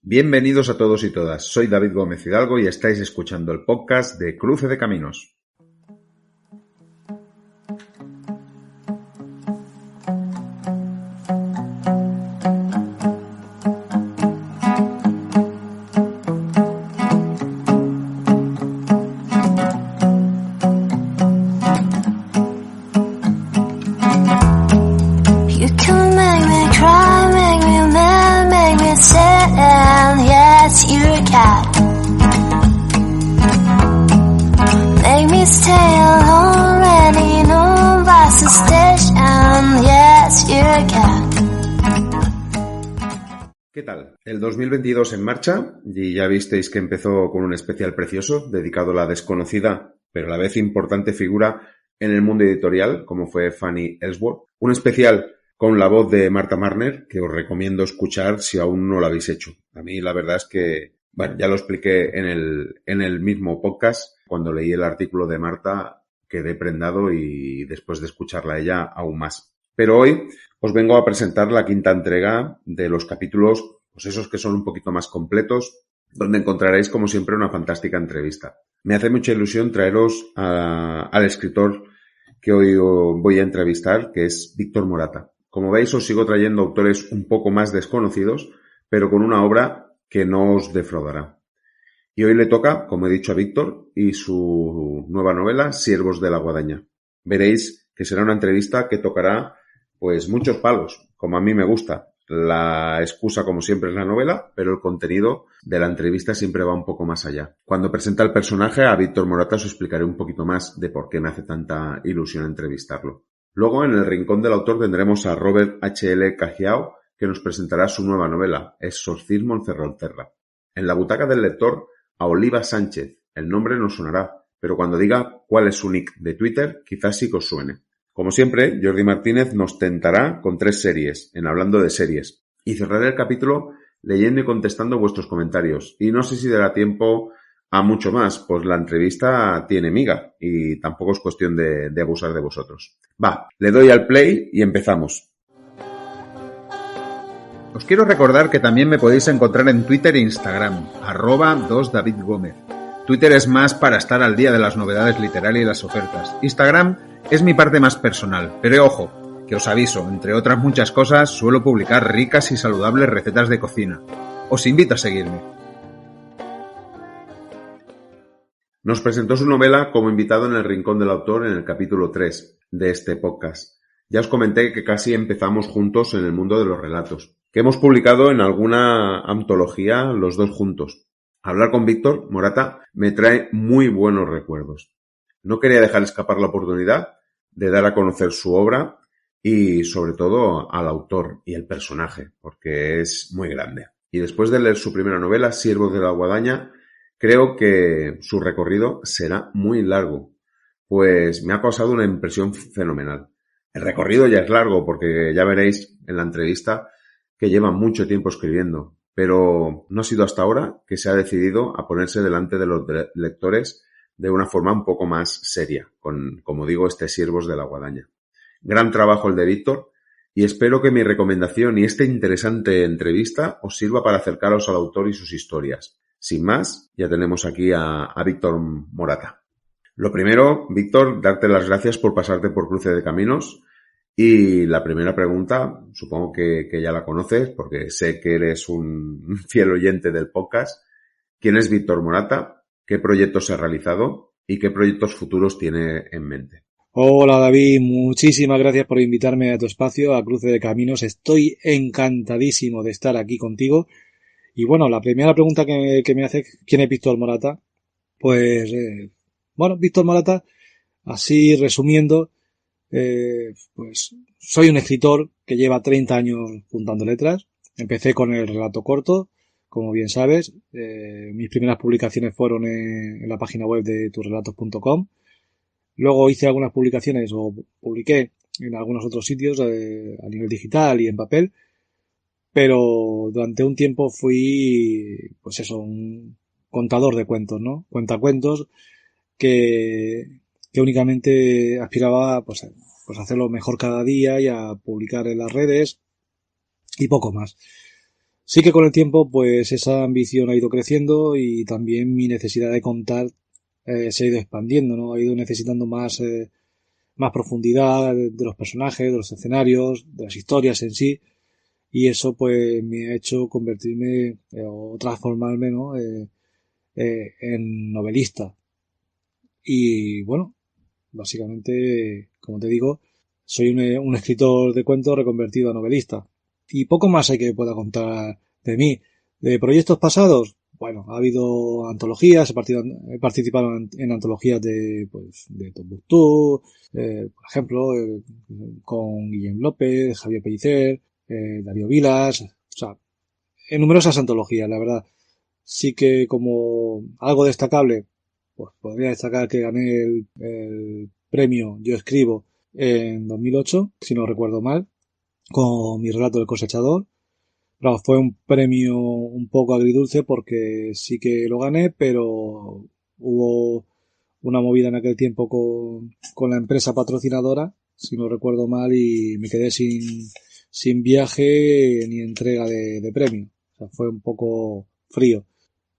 Bienvenidos a todos y todas, soy David Gómez Hidalgo y estáis escuchando el podcast de Cruce de Caminos. ¿Qué tal? El 2022 en marcha y ya visteis que empezó con un especial precioso dedicado a la desconocida, pero a la vez importante figura en el mundo editorial, como fue Fanny Ellsworth. Un especial con la voz de Marta Marner que os recomiendo escuchar si aún no lo habéis hecho. A mí la verdad es que, bueno, ya lo expliqué en el mismo podcast. Cuando leí el artículo de Marta quedé prendado y después de escucharla a ella aún más. Pero hoy os vengo a presentar la quinta entrega de los capítulos, pues esos que son un poquito más completos, donde encontraréis como siempre una fantástica entrevista. Me hace mucha ilusión traeros al escritor que hoy voy a entrevistar, que es Víctor Morata. Como veis, os sigo trayendo autores un poco más desconocidos, pero con una obra que no os defraudará. Y hoy le toca, como he dicho, a Víctor y su nueva novela, Siervos de la Guadaña. Veréis que será una entrevista que tocará pues muchos palos, como a mí me gusta. La excusa, como siempre, es la novela, pero el contenido de la entrevista siempre va un poco más allá. Cuando presenta el personaje, a Víctor Morata, os explicaré un poquito más de por qué me hace tanta ilusión entrevistarlo. Luego, en el rincón del autor, tendremos a Robert H.L. Cajiao, que nos presentará su nueva novela, Exorcismo en Ferrolterra. En la butaca del lector, a Oliva Sánchez. El nombre no sonará, pero cuando diga cuál es su nick de Twitter, quizás sí que os suene. Como siempre, Jordi Martínez nos tentará con 3 series, en Hablando de Series. Y cerraré el capítulo leyendo y contestando vuestros comentarios. Y no sé si dará tiempo a mucho más, pues la entrevista tiene miga y tampoco es cuestión de abusar de vosotros. Va, le doy al play y empezamos. Os quiero recordar que también me podéis encontrar en Twitter e Instagram, @2davidgomez. Twitter es más para estar al día de las novedades literarias y las ofertas. Instagram es mi parte más personal, pero ojo, que os aviso, entre otras muchas cosas, suelo publicar ricas y saludables recetas de cocina. Os invito a seguirme. Nos presentó su novela como invitado en el Rincón del Autor en el capítulo 3 de este podcast. Ya os comenté que casi empezamos juntos en el mundo de los relatos, que hemos publicado en alguna antología los dos juntos. Hablar con Víctor Morata me trae muy buenos recuerdos. No quería dejar escapar la oportunidad de dar a conocer su obra y sobre todo al autor y el personaje, porque es muy grande. Y después de leer su primera novela, Siervos de la Guadaña, creo que su recorrido será muy largo, pues me ha causado una impresión fenomenal. El recorrido ya es largo porque ya veréis en la entrevista que lleva mucho tiempo escribiendo, pero no ha sido hasta ahora que se ha decidido a ponerse delante de los lectores de una forma un poco más seria, con, como digo, Siervos de la Guadaña. Gran trabajo el de Víctor y espero que mi recomendación y esta interesante entrevista os sirva para acercaros al autor y sus historias. Sin más, ya tenemos aquí a Víctor Morata. Lo primero, Víctor, darte las gracias por pasarte por Cruce de Caminos. Y la primera pregunta, supongo que ya la conoces porque sé que eres un fiel oyente del podcast. ¿Quién es Víctor Morata? ¿Qué proyectos ha realizado? ¿Y qué proyectos futuros tiene en mente? Hola David, muchísimas gracias por invitarme a tu espacio, a Cruce de Caminos. Estoy encantadísimo de estar aquí contigo. Y bueno, la primera pregunta que me hace, ¿quién es Víctor Morata? Pues, Víctor Morata, así resumiendo, pues soy un escritor que lleva 30 años juntando letras. Empecé con el relato corto, como bien sabes. Mis primeras publicaciones fueron en la página web de turrelatos.com. Luego hice algunas publicaciones o publiqué en algunos otros sitios a nivel digital y en papel. Pero durante un tiempo fui, pues eso, un contador de cuentos, ¿no? Cuentacuentos que únicamente aspiraba pues a hacerlo mejor cada día y a publicar en las redes y poco más. Sí que con el tiempo, pues esa ambición ha ido creciendo y también mi necesidad de contar se ha ido expandiendo, ¿no? Ha ido necesitando más profundidad de los personajes, de los escenarios, de las historias en sí, y eso pues me ha hecho convertirme o transformarme, ¿no? En novelista. Y bueno, básicamente, como te digo, soy un escritor de cuentos reconvertido a novelista. Y poco más hay que pueda contar de mí. De proyectos pasados, bueno, ha habido antologías, he participado en antologías de Tombuctú, por ejemplo, con Guillem López, Javier Pellicer, Darío Vilas, o sea, en numerosas antologías, la verdad. Sí que como algo destacable, pues podría destacar que gané el premio Yo Escribo en 2008, si no recuerdo mal, con mi relato del cosechador. Claro, fue un premio un poco agridulce porque sí que lo gané, pero hubo una movida en aquel tiempo con la empresa patrocinadora, si no recuerdo mal, y me quedé sin viaje ni entrega de premio. O sea, fue un poco frío.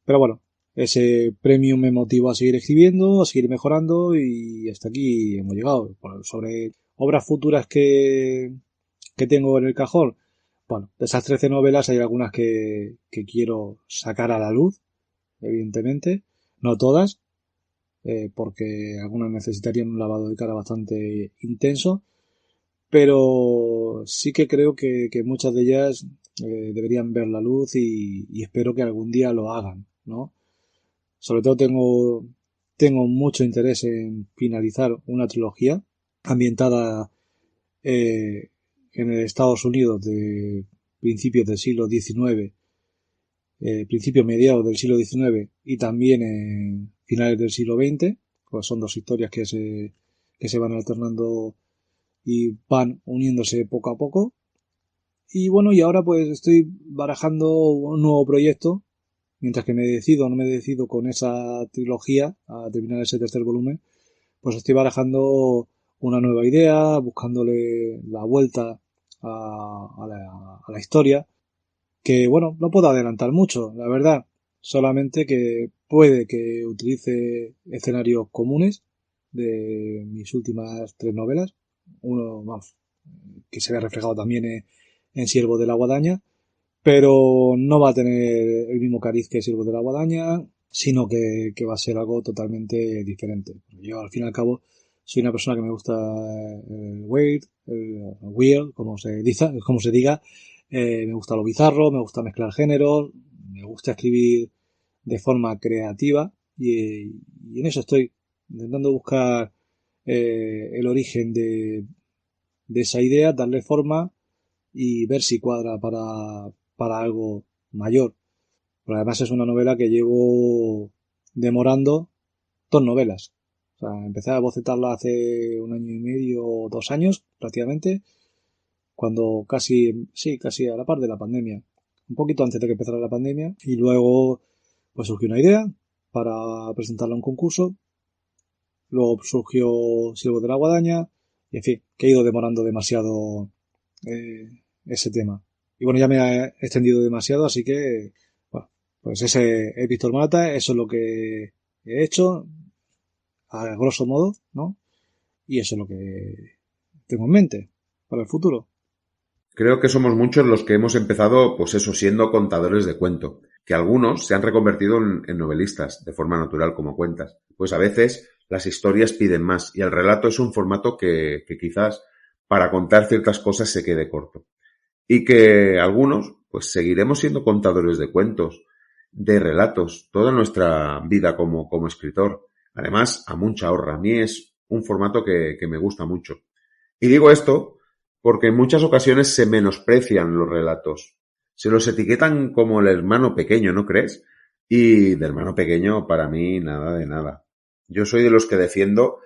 Pero bueno, ese premio me motivó a seguir escribiendo, a seguir mejorando y hasta aquí hemos llegado. Sobre obras futuras que tengo en el cajón, bueno, de esas 13 novelas hay algunas que quiero sacar a la luz, evidentemente, no todas, porque algunas necesitarían un lavado de cara bastante intenso, pero sí que creo que muchas de ellas deberían ver la luz y espero que algún día lo hagan, ¿no? Sobre todo tengo mucho interés en finalizar una trilogía ambientada en el Estados Unidos de principios del siglo XIX, principios mediados del siglo XIX y también en finales del siglo XX, pues son dos historias que se van alternando y van uniéndose poco a poco. Y bueno, y ahora pues estoy barajando un nuevo proyecto, mientras que no me decido con esa trilogía a terminar ese tercer volumen, pues estoy barajando una nueva idea, buscándole la vuelta a la historia, que bueno, no puedo adelantar mucho, la verdad, solamente que puede que utilice escenarios comunes de mis últimas tres novelas, uno más que se ve reflejado también en Siervo de la Guadaña, pero no va a tener el mismo cariz que Siervo de la Guadaña, sino que va a ser algo totalmente diferente. Yo, al fin y al cabo, soy una persona que me gusta el weird, como se diga, me gusta lo bizarro, me gusta mezclar géneros, me gusta escribir de forma creativa y en eso estoy, intentando buscar el origen de esa idea, darle forma y ver si cuadra para algo mayor. Pero además es una novela que llevo demorando dos novelas. O sea, empecé a bocetarla hace un año y medio o 2 años, prácticamente, cuando casi a la par de la pandemia. Un poquito antes de que empezara la pandemia. Y luego, pues surgió una idea para presentarla a un concurso. Luego surgió Siervo de la Guadaña. Y en fin, que he ido demorando demasiado eh, ese tema. Y bueno, ya me he extendido demasiado, así que, bueno, pues ese es Víctor Morata, eso es lo que he hecho, a grosso modo, ¿no? Y eso es lo que tengo en mente para el futuro. Creo que somos muchos los que hemos empezado, pues eso, siendo contadores de cuento, que algunos se han reconvertido en novelistas, de forma natural, como cuentas. Pues a veces las historias piden más y el relato es un formato que quizás para contar ciertas cosas se quede corto. Y que algunos, pues seguiremos siendo contadores de cuentos, de relatos, toda nuestra vida como escritor. Además, a mucha honra. A mí es un formato que me gusta mucho. Y digo esto porque en muchas ocasiones se menosprecian los relatos. Se los etiquetan como el hermano pequeño, ¿no crees? Y de hermano pequeño, para mí, nada de nada. Yo soy de los que defiendo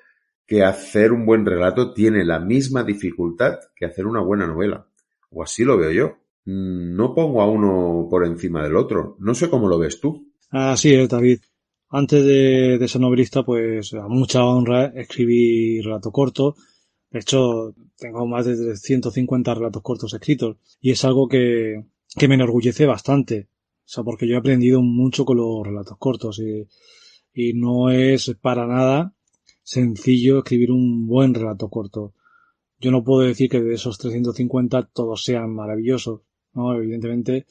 que hacer un buen relato tiene la misma dificultad que hacer una buena novela. O así lo veo yo. No pongo a uno por encima del otro. No sé cómo lo ves tú. Así es, David. Antes de ser novelista, pues a mucha honra escribí relato corto. De hecho, tengo más de 150 relatos cortos escritos. Y es algo que me enorgullece bastante. O sea, porque yo he aprendido mucho con los relatos cortos y no es para nada sencillo escribir un buen relato corto. Yo no puedo decir que de esos 350 todos sean maravillosos, ¿no? Evidentemente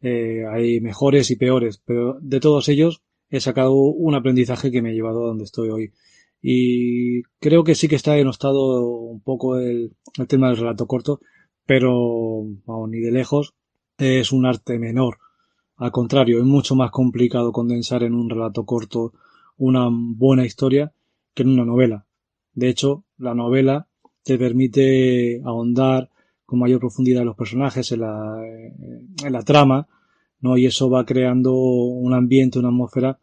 hay mejores y peores, pero de todos ellos he sacado un aprendizaje que me ha llevado a donde estoy hoy. Y creo que sí que está denostado un poco el tema del relato corto, pero vamos, ni de lejos es un arte menor. Al contrario, es mucho más complicado condensar en un relato corto una buena historia que en una novela. De hecho, la novela te permite ahondar con mayor profundidad en los personajes, en la trama, ¿no? Y eso va creando un ambiente, una atmósfera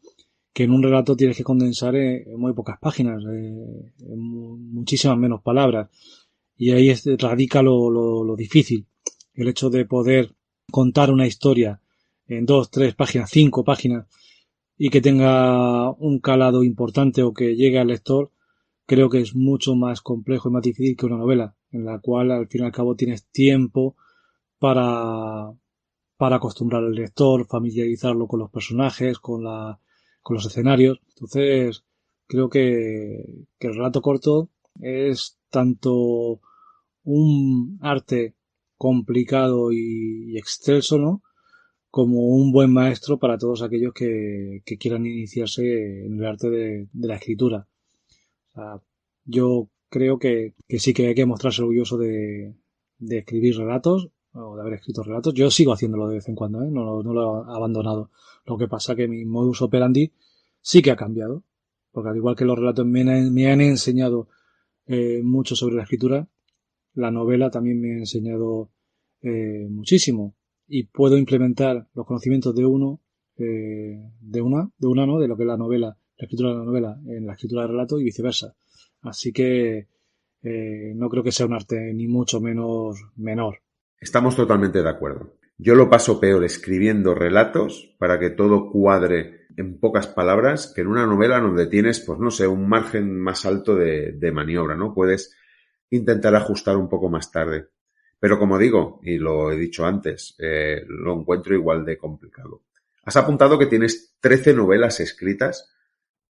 que en un relato tienes que condensar en muy pocas páginas, en muchísimas menos palabras. Y ahí radica lo difícil. El hecho de poder contar una historia en 2, 3 páginas, 5 páginas, y que tenga un calado importante o que llegue al lector, creo que es mucho más complejo y más difícil que una novela, en la cual al fin y al cabo tienes tiempo para, para acostumbrar al lector, familiarizarlo con los personajes, con los escenarios. Entonces, creo que el relato corto es tanto un arte complicado y excelso, ¿no? Como un buen maestro para todos aquellos que quieran iniciarse en el arte de la escritura. O sea, yo creo que sí que hay que mostrarse orgulloso de escribir relatos o de haber escrito relatos. Yo sigo haciéndolo de vez en cuando, ¿eh? No lo he abandonado. Lo que pasa que mi modus operandi sí que ha cambiado. Porque al igual que los relatos me han enseñado mucho sobre la escritura, la novela también me ha enseñado muchísimo y puedo implementar los conocimientos de uno, de una, ¿no? De lo que es la novela, la escritura de la novela en la escritura del relato y viceversa. Así que no creo que sea un arte ni mucho menos menor. Estamos totalmente de acuerdo. Yo lo paso peor escribiendo relatos para que todo cuadre en pocas palabras que en una novela donde tienes, pues no sé, un margen más alto de maniobra, ¿no? Puedes intentar ajustar un poco más tarde. Pero como digo, y lo he dicho antes, lo encuentro igual de complicado. Has apuntado que tienes 13 novelas escritas,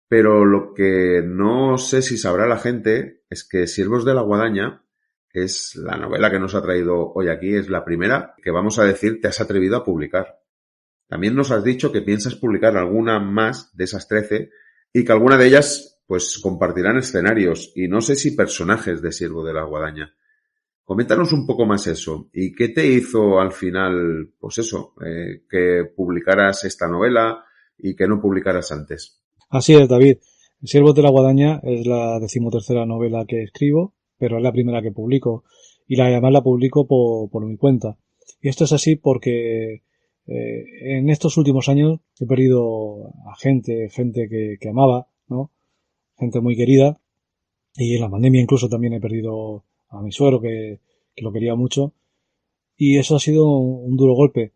pero lo que no sé si sabrá la gente es que Siervos de la Guadaña es la novela que nos ha traído hoy aquí, es la primera que vamos a decir te has atrevido a publicar. También nos has dicho que piensas publicar alguna más de esas 13 y que alguna de ellas pues compartirán escenarios y no sé si personajes de Siervo de la Guadaña. Coméntanos un poco más eso. ¿Y qué te hizo al final, pues eso, que publicaras esta novela y que no publicaras antes? Así es, David. Siervos de la Guadaña es la 13ª novela que escribo, pero es la primera que publico. Y además la publico por mi cuenta. Y esto es así porque en estos últimos años he perdido a gente que amaba, ¿no? Gente muy querida. Y en la pandemia incluso también he perdido a mi suegro que lo quería mucho. Y eso ha sido un duro golpe.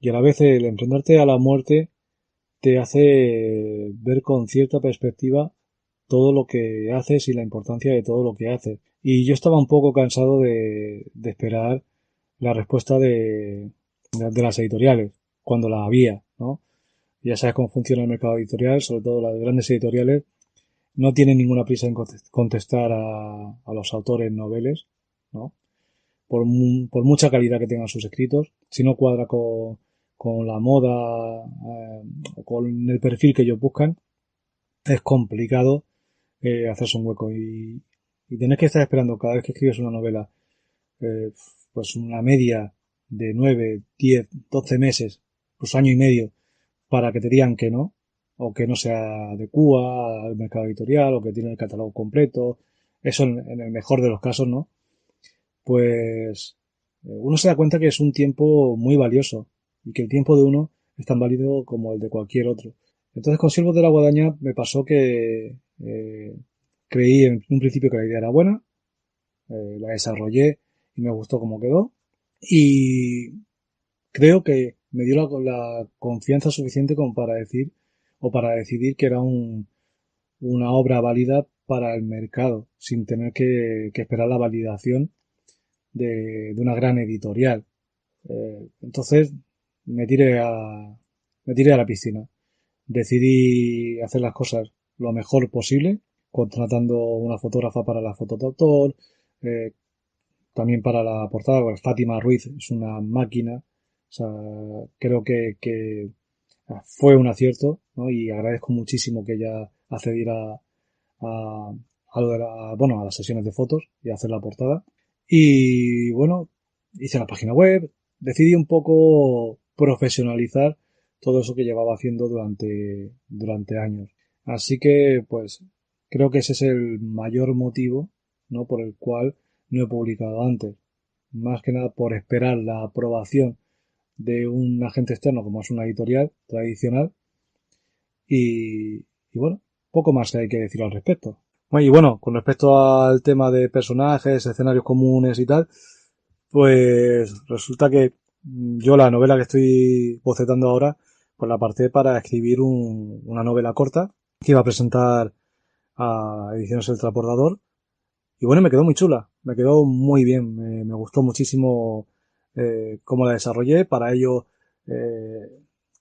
Y a la vez el enfrentarte a la muerte te hace ver con cierta perspectiva todo lo que haces y la importancia de todo lo que haces. Y yo estaba un poco cansado de esperar la respuesta de las editoriales, cuando la había, ¿no? Ya sabes cómo funciona el mercado editorial, sobre todo las grandes editoriales, no tienen ninguna prisa en contestar a los autores noveles, ¿no? Por mucha calidad que tengan sus escritos, si no cuadra con la moda o con el perfil que ellos buscan, es complicado hacerse un hueco y tenés que estar esperando cada vez que escribes una novela eh, pues una media de 9, 10, 12 meses, pues año y medio, para que te digan que no, o que no se adecúa al mercado editorial, o que tiene el catálogo completo, eso en el mejor de los casos, ¿no? Pues uno se da cuenta que es un tiempo muy valioso y que el tiempo de uno es tan válido como el de cualquier otro. Entonces con Siervos de la Guadaña me pasó que creí en un principio que la idea era buena, la desarrollé y me gustó cómo quedó y creo que me dio la confianza suficiente como para decir o para decidir que era una obra válida para el mercado sin tener que esperar la validación de una gran editorial. Entonces me tiré me tiré a la piscina. Decidí hacer las cosas lo mejor posible, contratando una fotógrafa para la foto de autor, eh, también para la portada, pues Fátima Ruiz es una máquina. O sea, creo que fue un acierto, ¿no? Y agradezco muchísimo que ella accediera a, a lo de bueno, a las sesiones de fotos y a hacer la portada. Y bueno, hice la página web, decidí un poco profesionalizar todo eso que llevaba haciendo durante años. Así que, pues, creo que ese es el mayor motivo, ¿no? Por el cual no he publicado antes. Más que nada por esperar la aprobación de un agente externo como es una editorial tradicional y bueno, poco más hay que decir al respecto. Bueno, y bueno, con respecto al tema de personajes, escenarios comunes y tal, pues resulta que yo la novela que estoy bocetando ahora, pues la aparté para escribir una novela corta que iba a presentar a Ediciones El Transbordador. Y bueno, me quedó muy chula, me quedó muy bien, me gustó muchísimo cómo la desarrollé. Para ello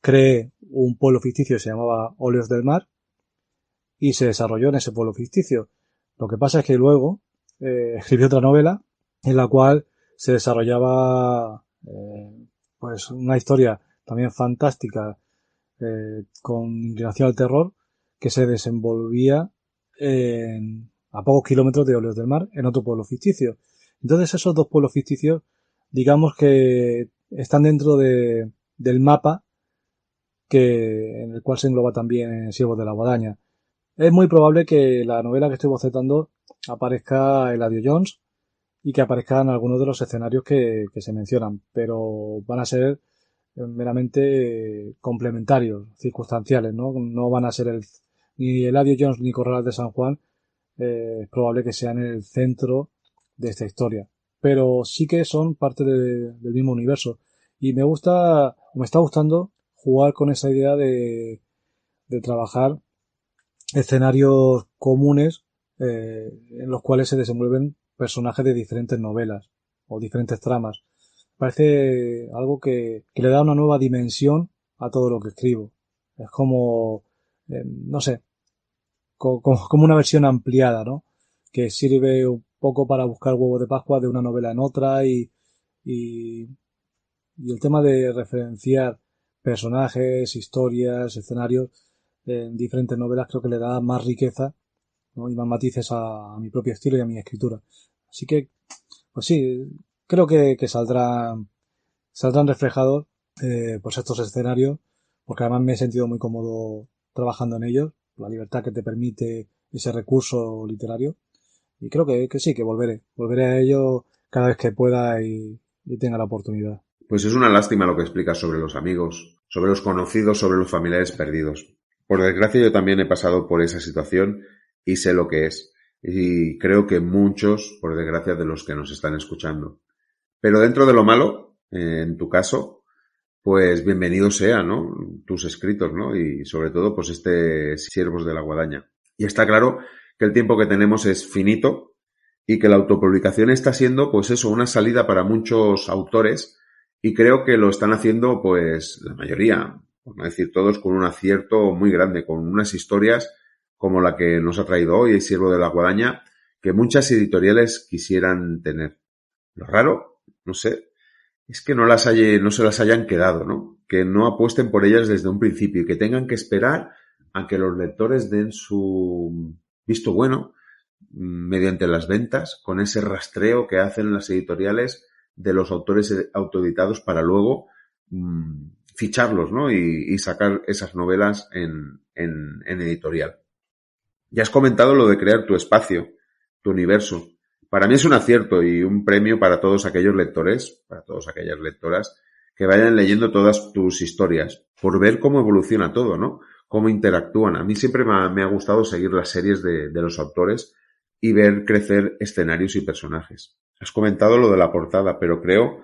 creé un pueblo ficticio que se llamaba Óleos del Mar y se desarrolló en ese pueblo ficticio. Lo que pasa es que luego escribí otra novela en la cual se desarrollaba pues una historia también fantástica con inclinación al terror que se desenvolvía a pocos kilómetros de Óleos del Mar en otro pueblo ficticio. Entonces esos dos pueblos ficticios digamos que están dentro del mapa en el cual se engloba también Siervos de la Guadaña. Es muy probable que la novela que estoy bocetando aparezca Eladio Jones y que aparezcan algunos de los escenarios que se mencionan, pero van a ser meramente complementarios, circunstanciales, ¿no? No van a ser ni Eladio Jones ni Corrales de San Juan, es probable que sean el centro de esta historia, pero sí que son parte del mismo universo y me está gustando jugar con esa idea de trabajar escenarios comunes en los cuales se desenvuelven personajes de diferentes novelas o diferentes tramas. Parece algo que le da una nueva dimensión a todo lo que escribo. Es como, no sé, como una versión ampliada, ¿no? Que sirve un poco para buscar huevos de Pascua de una novela en otra y, y el tema de referenciar personajes, historias, escenarios en diferentes novelas creo que le da más riqueza, ¿no? Y más matices a mi propio estilo y a mi escritura. Así que, pues sí, creo que saldrán reflejados pues estos escenarios, porque además me he sentido muy cómodo trabajando en ellos, la libertad que te permite ese recurso literario. Y creo que sí, que volveré a ello cada vez que pueda y tenga la oportunidad. Pues es una lástima lo que explicas sobre los amigos, sobre los conocidos, sobre los familiares perdidos. Por desgracia yo también he pasado por esa situación y sé lo que es. Y creo que muchos, por desgracia, de los que nos están escuchando. Pero dentro de lo malo, en tu caso, pues bienvenido sea, ¿no? Tus escritos, ¿no? Y sobre todo, pues Siervos de la Guadaña. Y está claro que el tiempo que tenemos es finito y que la autopublicación está siendo, pues eso, una salida para muchos autores y creo que lo están haciendo, pues, la mayoría, por no decir todos, con un acierto muy grande, con unas historias como la que nos ha traído hoy el Siervo de la Guadaña, que muchas editoriales quisieran tener. Lo raro, no sé, es que no se las hayan quedado, ¿no? Que no apuesten por ellas desde un principio y que tengan que esperar a que los lectores den su visto bueno mediante las ventas, con ese rastreo que hacen las editoriales de los autores autoeditados para luego ficharlos, ¿no? Y sacar esas novelas en editorial. Ya has comentado lo de crear tu espacio, tu universo. Para mí es un acierto y un premio para todos aquellos lectores, para todas aquellas lectoras, que vayan leyendo todas tus historias, por ver cómo evoluciona todo, ¿no? Cómo interactúan. A mí siempre me ha gustado seguir las series de los autores y ver crecer escenarios y personajes. Has comentado lo de la portada, pero creo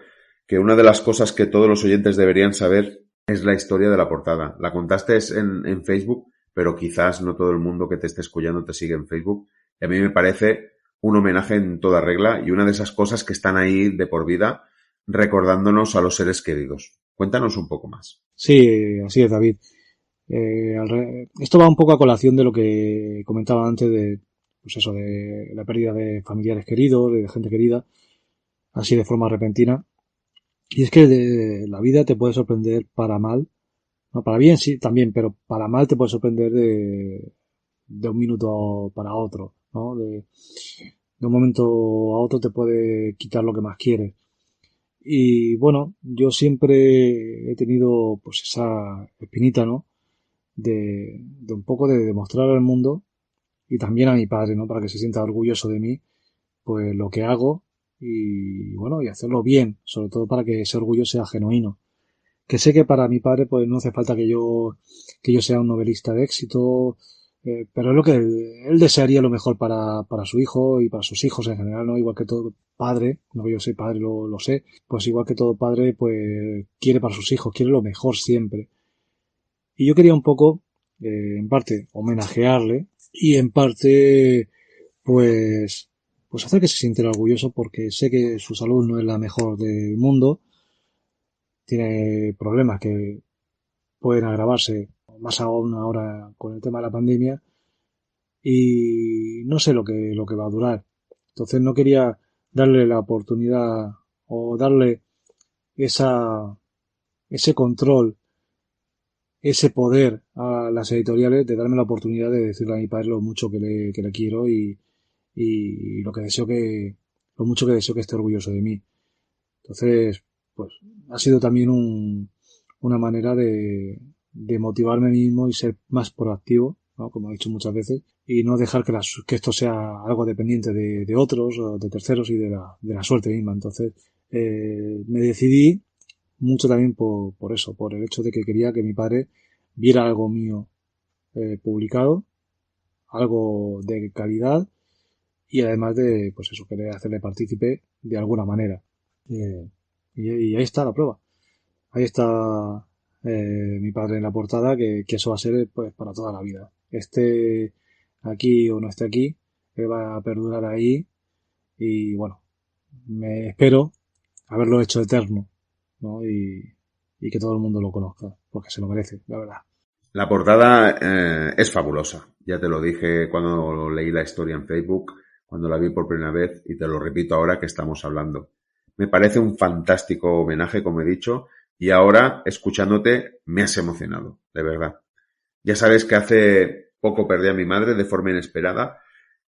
que una de las cosas que todos los oyentes deberían saber es la historia de la portada. La contaste en Facebook, pero quizás no todo el mundo que te esté escuchando te sigue en Facebook. Y a mí me parece un homenaje en toda regla y una de esas cosas que están ahí de por vida recordándonos a los seres queridos. Cuéntanos un poco más. Sí, así es, David. Esto va un poco a colación de lo que comentaba antes de, pues eso, de la pérdida de familiares queridos, de gente querida, así de forma repentina. Y es que la vida te puede sorprender para mal, no, para bien sí, también, pero para mal te puede sorprender de un minuto para otro, ¿no? De un momento a otro te puede quitar lo que más quieres. Y bueno, yo siempre he tenido pues esa espinita, ¿no? De un poco de demostrar al mundo y también a mi padre, ¿no? Para que se sienta orgulloso de mí, pues lo que hago y bueno, y hacerlo bien, sobre todo para que ese orgullo sea genuino. Que sé que para mi padre pues no hace falta que yo sea un novelista de éxito, pero es lo que él desearía lo mejor para su hijo y para sus hijos en general, ¿no? Igual que todo padre, no que yo soy padre, lo sé, pues igual que todo padre pues quiere para sus hijos, quiere lo mejor siempre. Y yo quería un poco, en parte, homenajearle y en parte, pues, pues hacer que se sintiera orgulloso porque sé que su salud no es la mejor del mundo, tiene problemas que pueden agravarse más aún ahora con el tema de la pandemia y no sé lo que va a durar. Entonces no quería darle la oportunidad o darle ese control, ese poder a las editoriales de darme la oportunidad de decirle a mi padre lo mucho que le quiero y lo que deseo lo mucho que deseo que esté orgulloso de mí. Entonces, pues ha sido también una manera de motivarme a mí mismo y ser más proactivo, ¿no? Como he dicho muchas veces, y no dejar que esto sea algo dependiente de otros o de terceros y de la suerte misma. Entonces, me decidí mucho también por eso, por el hecho de que quería que mi padre viera algo mío publicado, algo de calidad y además de, pues eso, querer hacerle partícipe de alguna manera. Eh, y ahí está la prueba. Ahí está mi padre en la portada, que eso va a ser pues para toda la vida. Esté aquí o no esté aquí, él va a perdurar ahí y bueno, me espero haberlo hecho eterno, ¿no? Y que todo el mundo lo conozca, porque se lo merece, la verdad. La portada es fabulosa. Ya te lo dije cuando leí la historia en Facebook, cuando la vi por primera vez, y te lo repito ahora que estamos hablando. Me parece un fantástico homenaje, como he dicho, y ahora, escuchándote, me has emocionado, de verdad. Ya sabes que hace poco perdí a mi madre de forma inesperada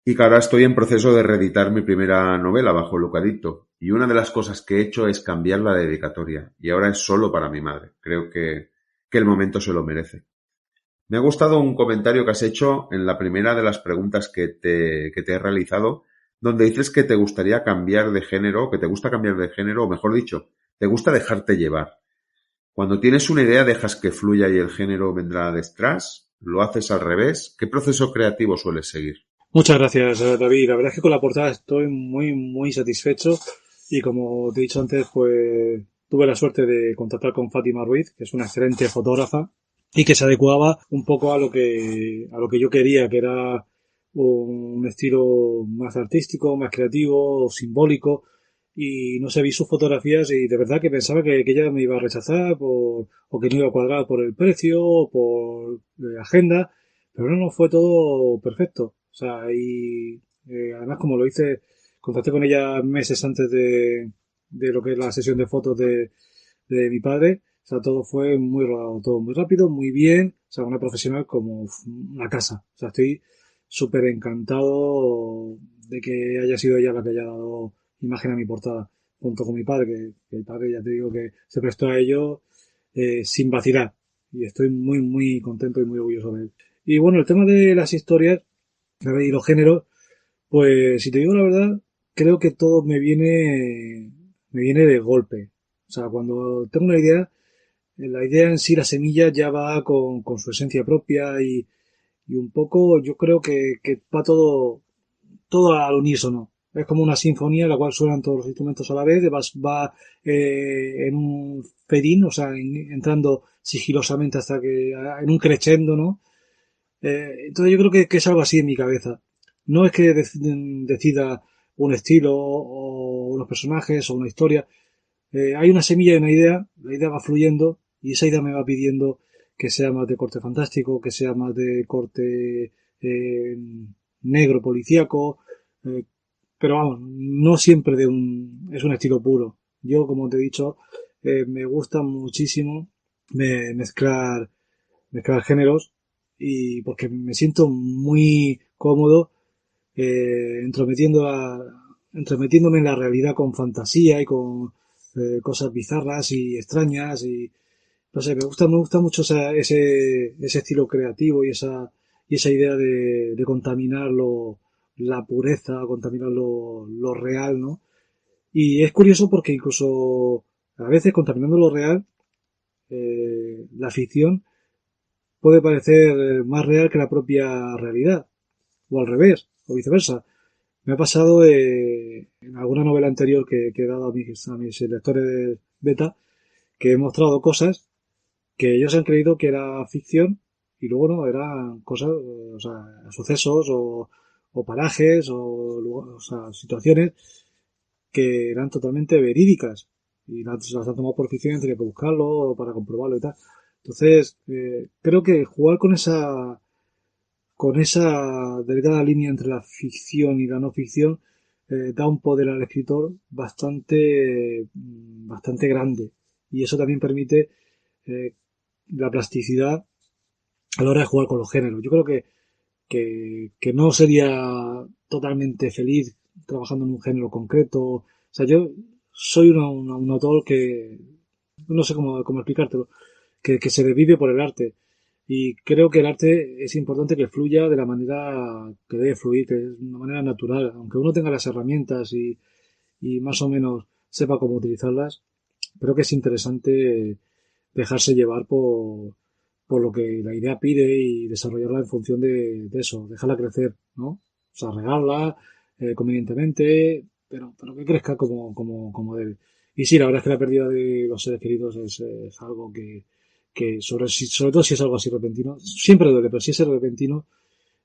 y que ahora estoy en proceso de reeditar mi primera novela bajo el eucalipto. Y una de las cosas que he hecho es cambiar la dedicatoria, y ahora es solo para mi madre. Creo que el momento se lo merece. Me ha gustado un comentario que has hecho en la primera de las preguntas que te he realizado, donde dices que te gustaría cambiar de género, que te gusta cambiar de género, o mejor dicho, te gusta dejarte llevar. Cuando tienes una idea, dejas que fluya y el género vendrá detrás, lo haces al revés. ¿Qué proceso creativo sueles seguir? Muchas gracias, David. La verdad es que con la portada estoy muy satisfecho y como te he dicho antes, pues tuve la suerte de contactar con Fátima Ruiz, que es una excelente fotógrafa y que se adecuaba un poco a lo que yo quería, que era un estilo más artístico, más creativo, simbólico y no sé, vi sus fotografías y de verdad que pensaba que ella me iba a rechazar o que no iba a cuadrar por el precio o por agenda, pero no fue todo perfecto. O sea, y además como lo hice, contacté con ella meses antes de lo que es la sesión de fotos de mi padre. O sea, todo fue muy rodado, todo muy rápido, muy bien. O sea, una profesional como una casa. O sea, estoy súper encantado de que haya sido ella la que haya dado imagen a mi portada, junto con mi padre, que el padre ya te digo que se prestó a ello sin vacilar. Y estoy muy contento y muy orgulloso de él. Y bueno, el tema de las historias y los géneros, pues si te digo la verdad, creo que todo me viene de golpe. O sea, cuando tengo una idea, la idea en sí, la semilla ya va con su esencia propia y un poco yo creo que va todo al unísono. Es como una sinfonía en la cual suenan todos los instrumentos a la vez, va en un fade-in, o sea, entrando sigilosamente hasta que en un crescendo, ¿no? Entonces yo creo que es algo así en mi cabeza. No es que decida un estilo o unos personajes o una historia, hay una semilla y una idea, la idea va fluyendo y esa idea me va pidiendo que sea más de corte fantástico, que sea más de corte eh, negro policíaco, eh, pero vamos, no siempre es un estilo puro. Yo, como te he dicho, me gusta muchísimo mezclar, mezclar géneros y porque me siento muy cómodo entrometiéndome en la realidad con fantasía y con cosas bizarras y extrañas y no sé, me gusta mucho ese estilo creativo y esa idea de contaminar la pureza, contaminar lo real, ¿no? Y es curioso porque incluso a veces contaminando lo real, la ficción puede parecer más real que la propia realidad, o al revés, o viceversa. Me ha pasado en alguna novela anterior que he dado a mis lectores beta, que he mostrado cosas que ellos han creído que era ficción y luego no, eran cosas, o sea, sucesos o parajes o sea, situaciones que eran totalmente verídicas y las han tomado por ficción y han tenido que buscarlo para comprobarlo y tal. Entonces, creo que jugar con esa delgada línea entre la ficción y la no ficción da un poder al escritor bastante grande y eso también permite eh, la plasticidad a la hora de jugar con los géneros. Yo creo que no sería totalmente feliz trabajando en un género concreto. O sea, yo soy un autor que, no sé cómo explicártelo, que se desvive por el arte. Y creo que el arte es importante que fluya de la manera que debe fluir, que es una manera natural. Aunque uno tenga las herramientas y más o menos sepa cómo utilizarlas, creo que es interesante dejarse llevar por lo que la idea pide y desarrollarla en función de eso, dejarla crecer, ¿no? O sea, regarla convenientemente, pero que crezca como debe. Y sí, la verdad es que la pérdida de los seres queridos es algo que sobre todo si es algo así repentino, siempre duele, pero si es repentino,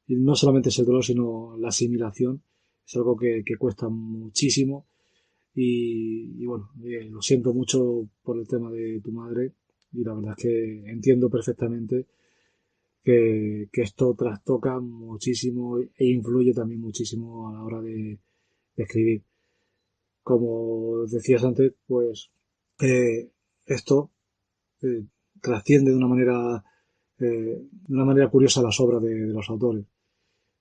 y no solamente es el dolor, sino la asimilación, es algo que cuesta muchísimo y bueno, lo siento mucho por el tema de tu madre y la verdad es que entiendo perfectamente que esto trastoca muchísimo e influye también muchísimo a la hora de escribir. Como decías antes, pues esto eh, trasciende de una manera curiosa las obras de los autores.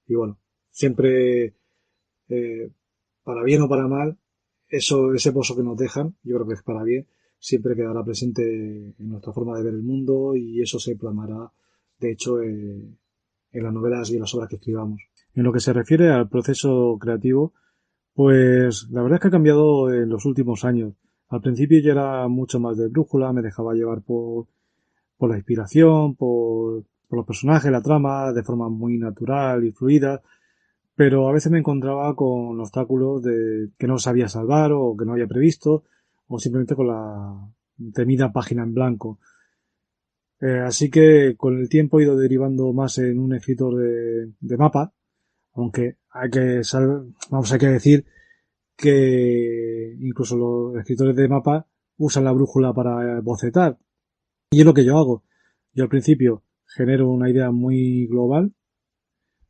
Y bueno, siempre, eh, para bien o para mal, ese pozo que nos dejan, yo creo que es para bien, siempre quedará presente en nuestra forma de ver el mundo y eso se plasmará, de hecho, en las novelas y en las obras que escribamos. En lo que se refiere al proceso creativo, pues la verdad es que ha cambiado en los últimos años. Al principio yo era mucho más de brújula, me dejaba llevar por la inspiración, por los personajes, la trama, de forma muy natural y fluida, pero a veces me encontraba con obstáculos que no sabía salvar o que no había previsto, o simplemente con la temida página en blanco. Así que con el tiempo he ido derivando más en un escritor de mapa, aunque hay que decir que incluso los escritores de mapa usan la brújula para bocetar. Y es lo que yo hago. Yo al principio genero una idea muy global,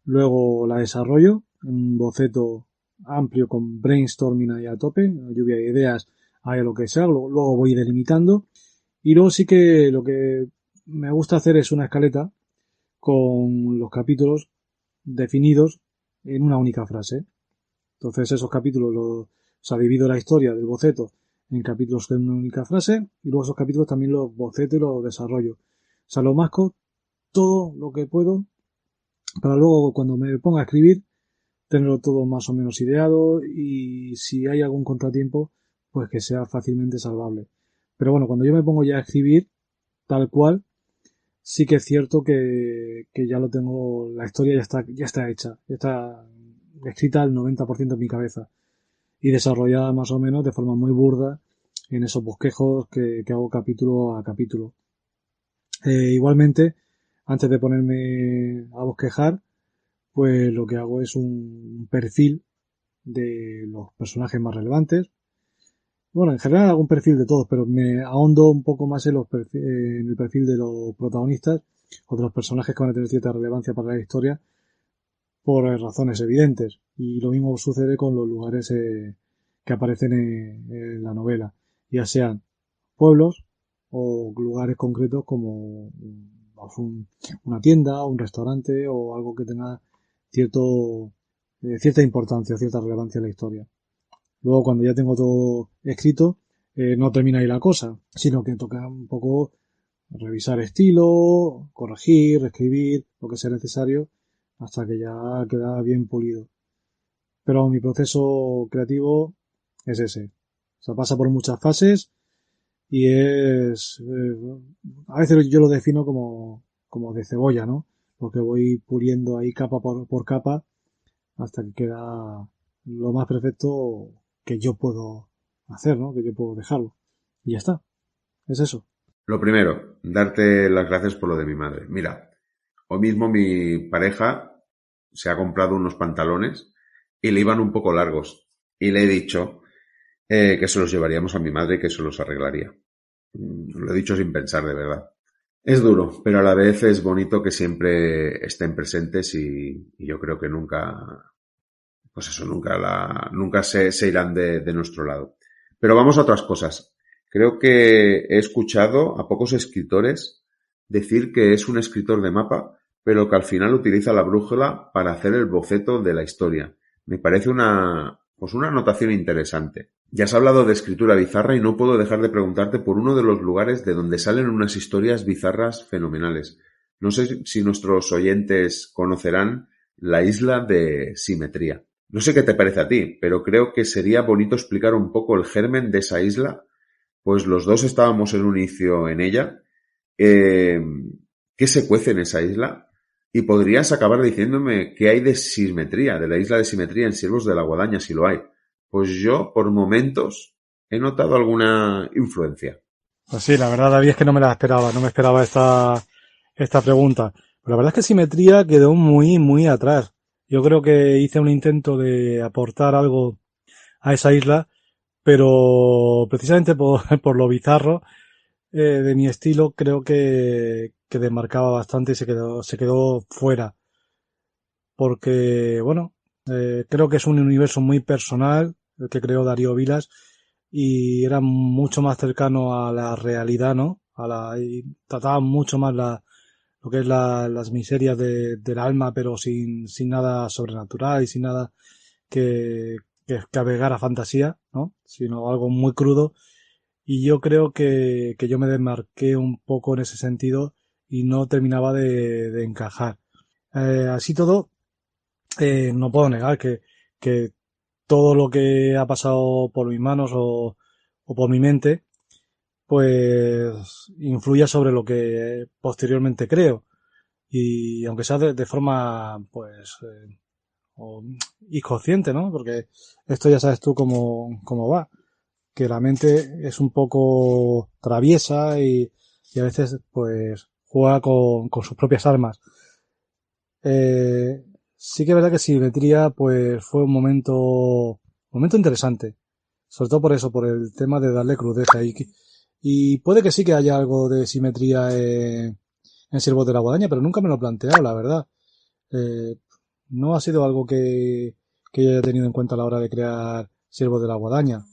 luego la desarrollo, un boceto amplio con brainstorming ahí a tope, lluvia de ideas, ahí a lo que sea, luego voy delimitando y luego sí que lo que me gusta hacer es una escaleta con los capítulos definidos en una única frase. Entonces esos capítulos o sea, divido la historia del boceto en capítulos de una única frase y luego esos capítulos también los boceto y los desarrollo. O sea, lo masco todo lo que puedo para luego cuando me ponga a escribir tenerlo todo más o menos ideado y si hay algún contratiempo pues que sea fácilmente salvable. Pero bueno, cuando yo me pongo ya a escribir tal cual, sí que es cierto que ya lo tengo, la historia ya está hecha, ya está escrita al 90% en mi cabeza y desarrollada más o menos de forma muy burda en esos bosquejos que hago capítulo a capítulo. Igualmente, antes de ponerme a bosquejar, pues lo que hago es un perfil de los personajes más relevantes. Bueno, en general hago un perfil de todos, pero me ahondo un poco más en, en el perfil de los protagonistas o de los personajes que van a tener cierta relevancia para la historia por razones evidentes. Y lo mismo sucede con los lugares que aparecen en la novela, ya sean pueblos o lugares concretos como una tienda, un restaurante o algo que tenga cierta importancia, cierta relevancia en la historia. Luego, cuando ya tengo todo escrito, no termina ahí la cosa, sino que toca un poco revisar estilo, corregir, reescribir, lo que sea necesario, hasta que ya queda bien pulido. Pero mi proceso creativo es ese. O sea, pasa por muchas fases y a veces yo lo defino como de cebolla, ¿no? Porque voy puliendo ahí capa por capa hasta que queda lo más perfecto que yo puedo hacer, ¿no? Que yo puedo dejarlo. Y ya está. Es eso. Lo primero, darte las gracias por lo de mi madre. Mira, hoy mismo mi pareja se ha comprado unos pantalones y le iban un poco largos. Y le he dicho que se los llevaríamos a mi madre y que se los arreglaría. Lo he dicho sin pensar, de verdad. Es duro, pero a la vez es bonito que siempre estén presentes y yo creo que nunca, pues eso, nunca se irán de nuestro lado. Pero vamos a otras cosas. Creo que he escuchado a pocos escritores decir que es un escritor de mapa, pero que al final utiliza la brújula para hacer el boceto de la historia. Me parece pues una anotación interesante. Ya has hablado de escritura bizarra y no puedo dejar de preguntarte por uno de los lugares de donde salen unas historias bizarras fenomenales. No sé si nuestros oyentes conocerán la isla de Simetría. No sé qué te parece a ti, pero creo que sería bonito explicar un poco el germen de esa isla, pues los dos estábamos en un inicio en ella. ¿Qué se cuece en esa isla? Y podrías acabar diciéndome qué hay de Simetría, de la isla de Simetría en Siervos de la Guadaña, si lo hay. Pues yo, por momentos, he notado alguna influencia. Pues sí, la verdad, David, es que no me la esperaba, no me esperaba esta pregunta. Pero la verdad es que Simetría quedó muy, muy atrás. Yo creo que hice un intento de aportar algo a esa isla, pero precisamente por lo bizarro de mi estilo, creo que desmarcaba bastante y se quedó fuera. Porque, bueno, creo que es un universo muy personal, el que creó Darío Vilas, y era mucho más cercano a la realidad, ¿no? Y trataba mucho más lo que es las miserias del alma, pero sin nada sobrenatural y sin nada que, que apegara a fantasía, ¿no? Sino algo muy crudo. Y yo creo que yo me desmarqué un poco en ese sentido y no terminaba de encajar. Así todo, no puedo negar que todo lo que ha pasado por mis manos o por mi mente, pues influye sobre lo que posteriormente creo. Y aunque sea de forma, pues, inconsciente, ¿no? Porque esto ya sabes tú cómo va. Que la mente es un poco traviesa y a veces, pues, juega con sus propias armas. Sí que es verdad que Simetría, pues, fue un momento interesante. Sobre todo por eso, por el tema de darle crudeza. Y puede que sí que haya algo de simetría en Siervos de la Guadaña, pero nunca me lo he planteado, la verdad. Eh, no ha sido algo que yo haya tenido en cuenta a la hora de crear Siervos de la Guadaña.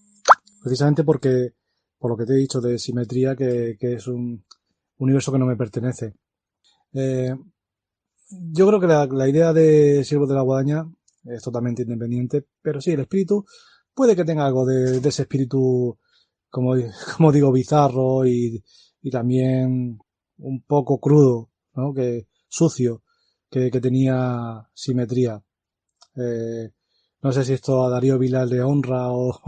Precisamente por lo que te he dicho de simetría, que es un universo que no me pertenece. Eh, yo creo que la idea de Siervos de la Guadaña es totalmente independiente, pero sí, el espíritu puede que tenga algo de ese espíritu, como, como digo, bizarro y también un poco crudo, ¿no? Sucio, que tenía simetría. Eh, no sé si esto a Darío Vilar le honra o,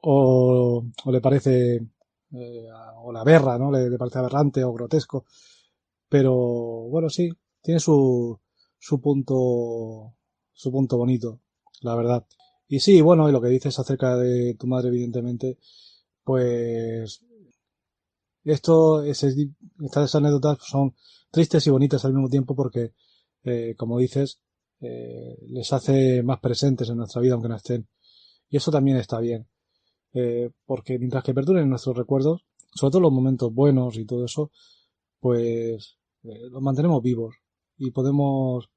o le parece, o la aberra, ¿no? Le parece aberrante o grotesco. Pero bueno, sí, tiene su punto bonito, la verdad. Y sí, bueno, y lo que dices acerca de tu madre, evidentemente, pues estas anécdotas son tristes y bonitas al mismo tiempo porque, como dices, les hace más presentes en nuestra vida aunque no estén. Y eso también está bien. Porque mientras que perduren nuestros recuerdos, sobre todo los momentos buenos y todo eso, pues los mantenemos vivos y podemos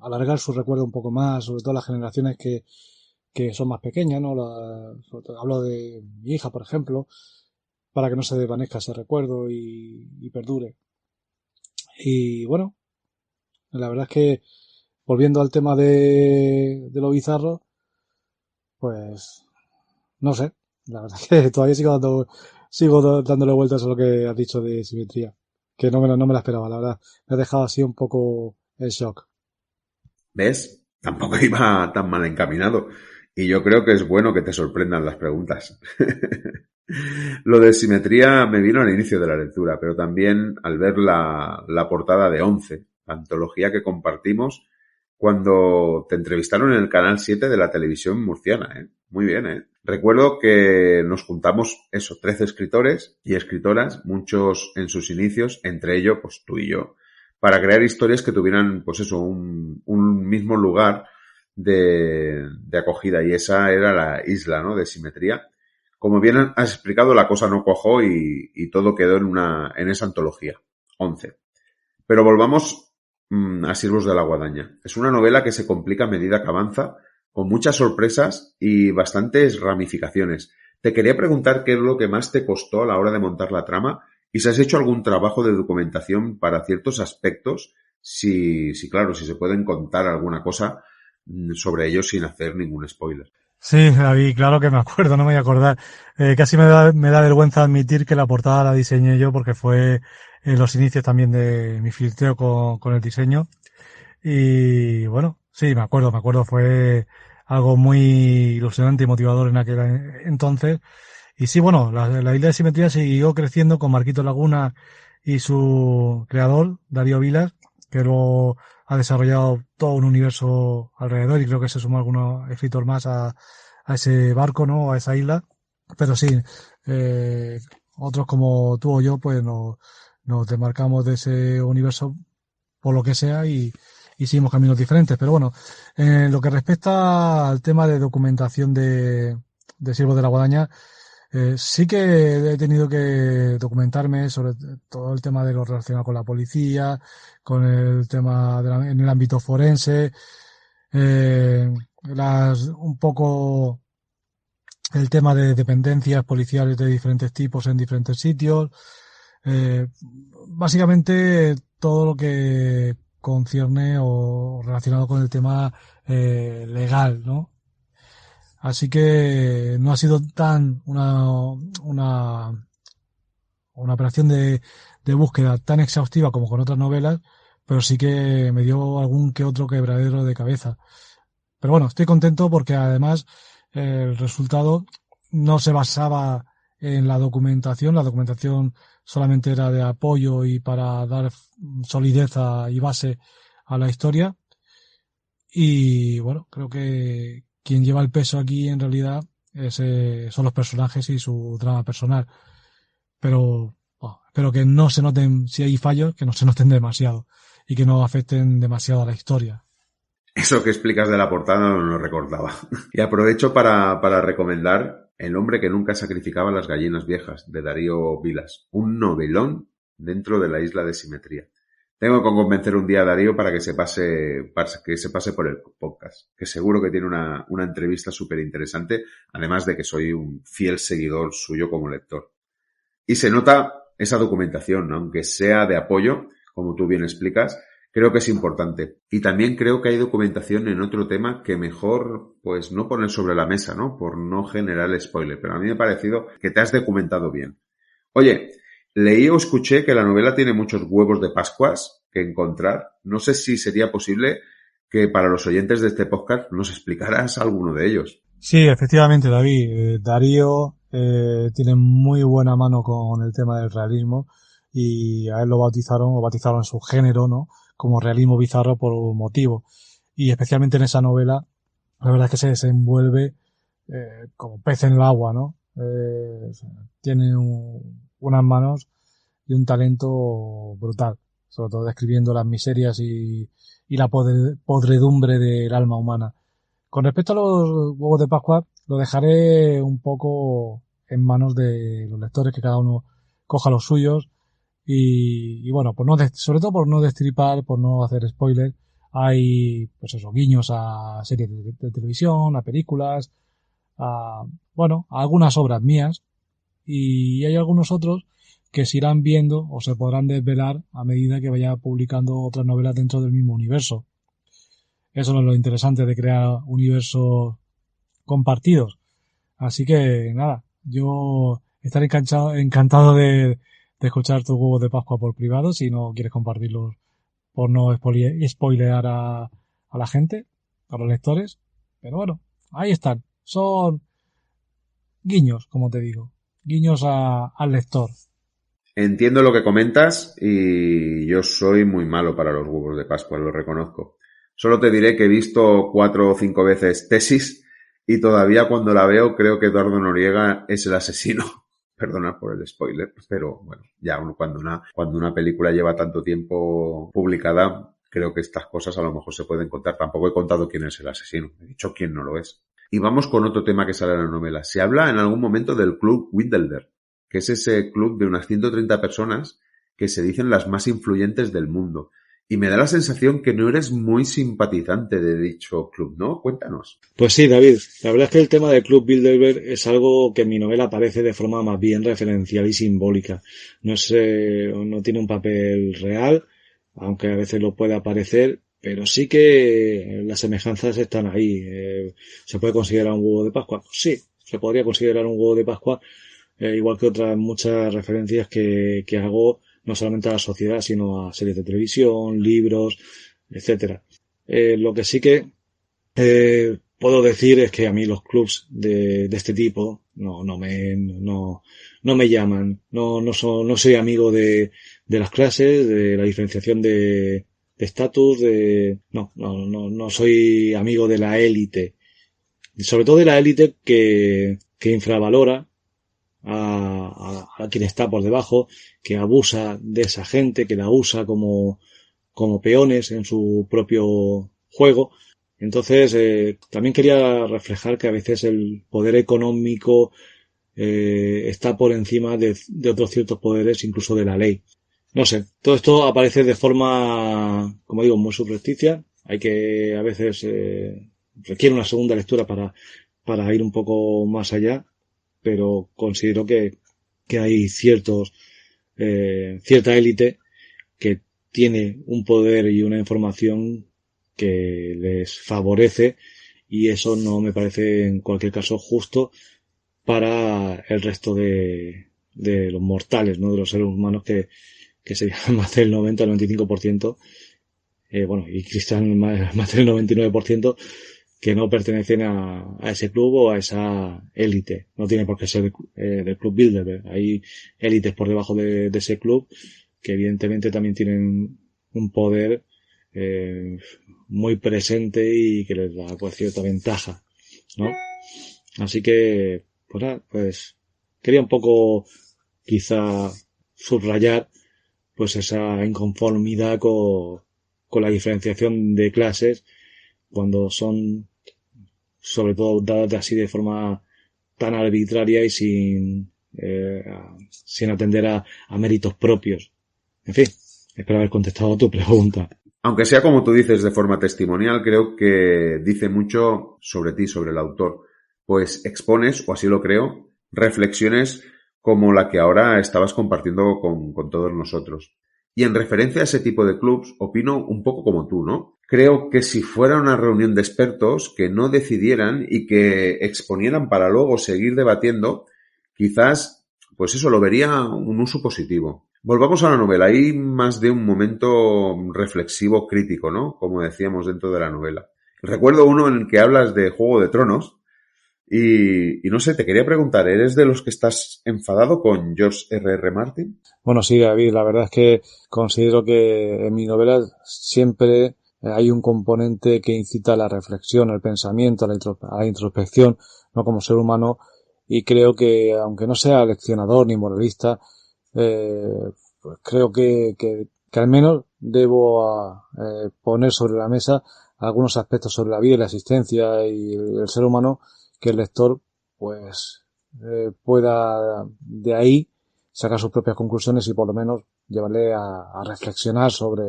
alargar su recuerdo un poco más, sobre todo las generaciones que son más pequeñas, ¿no? Hablo de mi hija, por ejemplo, para que no se desvanezca ese recuerdo y perdure. Y bueno, la verdad es que volviendo al tema de lo bizarro, pues no sé, la verdad es que todavía dándole vueltas a lo que has dicho de simetría, que no me la esperaba, la verdad, me ha dejado así un poco en shock. ¿Ves? Tampoco iba tan mal encaminado. Y yo creo que es bueno que te sorprendan las preguntas. Lo de simetría me vino al inicio de la lectura, pero también al ver la portada de Once, la antología que compartimos cuando te entrevistaron en el Canal 7 de la televisión murciana, ¿eh? Muy bien, ¿eh? Recuerdo que nos juntamos, 13 escritores y escritoras, muchos en sus inicios, entre ellos, pues tú y yo, para crear historias que tuvieran, pues eso, un mismo lugar de acogida, y esa era la isla, ¿no? De simetría. Como bien has explicado, la cosa no cuajó y todo quedó en esa antología, 11. Pero volvamos a Siervos de la Guadaña. Es una novela que se complica a medida que avanza, con muchas sorpresas y bastantes ramificaciones. Te quería preguntar qué es lo que más te costó a la hora de montar la trama y si has hecho algún trabajo de documentación para ciertos aspectos, si claro, si se pueden contar alguna cosa sobre ellos sin hacer ningún spoiler. Sí, David, claro que me acuerdo, no me voy a acordar. Casi me da vergüenza admitir que la portada la diseñé yo porque fue en los inicios también de mi filtreo con el diseño. Y bueno, sí, me acuerdo, fue algo muy ilusionante y motivador en aquel entonces. Y sí, bueno, la isla de simetría siguió creciendo con Marquito Laguna y su creador, Darío Vilas, que luego ha desarrollado todo un universo alrededor y creo que se sumó algunos escritor más a ese barco, ¿no? A esa isla. Pero sí, eh, otros como tú o yo, pues nos desmarcamos de ese universo por lo que sea y seguimos caminos diferentes. Pero bueno, en lo que respecta al tema de documentación de Siervos de la Guadaña, sí que he tenido que documentarme sobre todo el tema de lo relacionado con la policía, con el tema en el ámbito forense, un poco el tema de dependencias policiales de diferentes tipos en diferentes sitios, eh, básicamente todo lo que concierne o relacionado con el tema legal, ¿no? Así que no ha sido tan una operación de búsqueda tan exhaustiva como con otras novelas, pero sí que me dio algún que otro quebradero de cabeza. Pero bueno, estoy contento porque además el resultado no se basaba en la documentación solamente era de apoyo y para dar solidez y base a la historia. Y bueno, creo que quien lleva el peso aquí en realidad son los personajes y su drama personal. Pero espero que no se noten, si hay fallos, que no se noten demasiado y que no afecten demasiado a la historia. Eso que explicas de la portada no lo recordaba. Y aprovecho para recomendar El hombre que nunca sacrificaba las gallinas viejas, de Darío Vilas. Un novelón dentro de la isla de simetría. Tengo que convencer un día a Darío para que se pase por el podcast, que seguro que tiene una entrevista súper interesante, además de que soy un fiel seguidor suyo como lector. Y se nota esa documentación, ¿no? Aunque sea de apoyo, como tú bien explicas, creo que es importante. Y también creo que hay documentación en otro tema que mejor, pues, no poner sobre la mesa, ¿no? Por no generar spoiler. Pero a mí me ha parecido que te has documentado bien. Oye, leí o escuché que la novela tiene muchos huevos de Pascuas que encontrar. No sé si sería posible que para los oyentes de este podcast nos explicaras alguno de ellos. Sí, efectivamente, David. Darío tiene muy buena mano con el tema del realismo y a él lo bautizaron su género, ¿no? Como realismo bizarro por un motivo. Y especialmente en esa novela, la verdad es que se desenvuelve como pez en el agua, ¿no? Tiene unas manos y un talento brutal, sobre todo describiendo las miserias y la podredumbre del alma humana Con respecto a los huevos de Pascua, lo dejaré un poco en manos de los lectores, que cada uno coja los suyos. Y bueno, sobre todo por no destripar, por no hacer spoilers, hay, pues eso, guiños a series de televisión, a películas, a, bueno, a algunas obras mías, y hay algunos otros que se irán viendo o se podrán desvelar a medida que vaya publicando otras novelas dentro del mismo universo. Eso no es lo interesante de crear universos compartidos. Así que nada, yo estaré encantado de escuchar tus huevos de Pascua por privado si no quieres compartirlos por no spoilear a la gente, a los lectores. Pero bueno, ahí están. Son guiños, como te digo. Guiños al lector. Entiendo lo que comentas y yo soy muy malo para los huevos de Pascua, lo reconozco. Solo te diré que he visto 4 o 5 veces Tesis y todavía cuando la veo creo que Eduardo Noriega es el asesino. Perdona por el spoiler, pero bueno, ya cuando una película lleva tanto tiempo publicada, creo que estas cosas a lo mejor se pueden contar. Tampoco he contado quién es el asesino, he dicho quién no lo es. Y vamos con otro tema que sale en la novela. Se habla en algún momento del Club Bilderberg, que es ese club de unas 130 personas que se dicen las más influyentes del mundo. Y me da la sensación que no eres muy simpatizante de dicho club, ¿no? Cuéntanos. Pues sí, David. La verdad es que el tema del Club Bilderberg es algo que en mi novela aparece de forma más bien referencial y simbólica. No tiene un papel real, aunque a veces lo puede aparecer, pero sí que las semejanzas están ahí. ¿Se puede considerar un huevo de Pascua? Pues sí, se podría considerar un huevo de Pascua, igual que otras muchas referencias que hago no solamente a la sociedad, sino a series de televisión, libros, etcétera. Lo que sí que puedo decir es que a mí los clubs de este tipo no me llaman, no soy amigo de las clases, de la diferenciación de estatus, no soy amigo de la élite, sobre todo de la élite que infravalora a quien está por debajo, que abusa de esa gente, que la usa como peones en su propio juego. Entonces, también quería reflejar que a veces el poder económico está por encima de otros ciertos poderes, incluso de la ley. No sé, todo esto aparece de forma, como digo, muy subrepticia. Hay que, a veces, requiere una segunda lectura para ir un poco más allá, pero considero que hay cierta élite que tiene un poder y una información que les favorece, y eso no me parece en cualquier caso justo para el resto de los mortales, ¿no? De los seres humanos que serían más del 90-95%, bueno, y Cristian más del 99%, que no pertenecen a ese club o a esa élite. No tiene por qué ser del Club Bilderberg. Hay élites por debajo de ese club que evidentemente también tienen un poder muy presente y que les da pues cierta ventaja, ¿no? Así que pues quería un poco quizá subrayar pues esa inconformidad con la diferenciación de clases cuando son sobre todo dadas así de forma tan arbitraria y sin atender a méritos propios. En fin, espero haber contestado tu pregunta. Aunque sea como tú dices de forma testimonial, creo que dice mucho sobre ti, sobre el autor, pues expones, o así lo creo, reflexiones como la que ahora estabas compartiendo con todos nosotros. Y en referencia a ese tipo de clubs, opino un poco como tú, ¿no? Creo que si fuera una reunión de expertos que no decidieran y que exponieran para luego seguir debatiendo, quizás, pues eso, lo vería un uso positivo. Volvamos a la novela. Hay más de un momento reflexivo crítico, ¿no? Como decíamos dentro de la novela. Recuerdo uno en el que hablas de Juego de Tronos y no sé, te quería preguntar, ¿eres de los que estás enfadado con George R.R. Martin? Bueno, sí, David, la verdad es que considero que en mi novela siempre hay un componente que incita a la reflexión, al pensamiento, a la introspección, no como ser humano, y creo que, aunque no sea leccionador ni moralista, pues creo que al menos debo poner sobre la mesa algunos aspectos sobre la vida y la existencia y el ser humano que el lector pues pueda de ahí sacar sus propias conclusiones y por lo menos llevarle a reflexionar sobre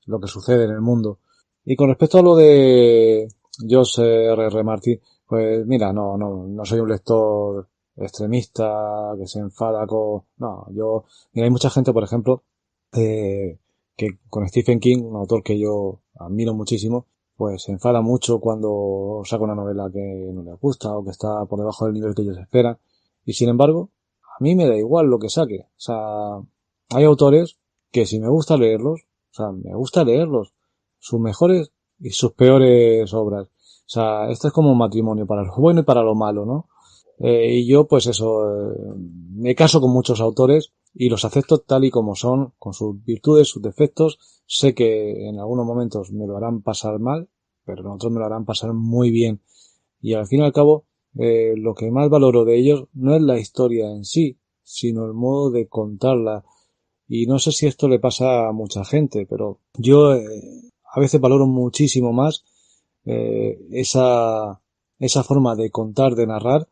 lo que sucede en el mundo. Y con respecto a lo de George R.R. Martin, pues mira, no soy un lector extremista que se enfada con... No, mira, hay mucha gente, por ejemplo, que con Stephen King, un autor que yo admiro muchísimo, pues se enfada mucho cuando saca una novela que no le gusta o que está por debajo del nivel que ellos esperan. Y sin embargo, a mí me da igual lo que saque. O sea, hay autores que si me gusta leerlos, o sea, me gusta leerlos, sus mejores y sus peores obras. O sea, esto es como un matrimonio, para lo bueno y para lo malo, ¿no? Y yo, pues eso, me caso con muchos autores y los acepto tal y como son, con sus virtudes, sus defectos. Sé que en algunos momentos me lo harán pasar mal, pero en otros me lo harán pasar muy bien. Y al fin y al cabo, lo que más valoro de ellos no es la historia en sí, sino el modo de contarla. Y no sé si esto le pasa a mucha gente, pero yo a veces valoro muchísimo más esa forma de contar, de narrar,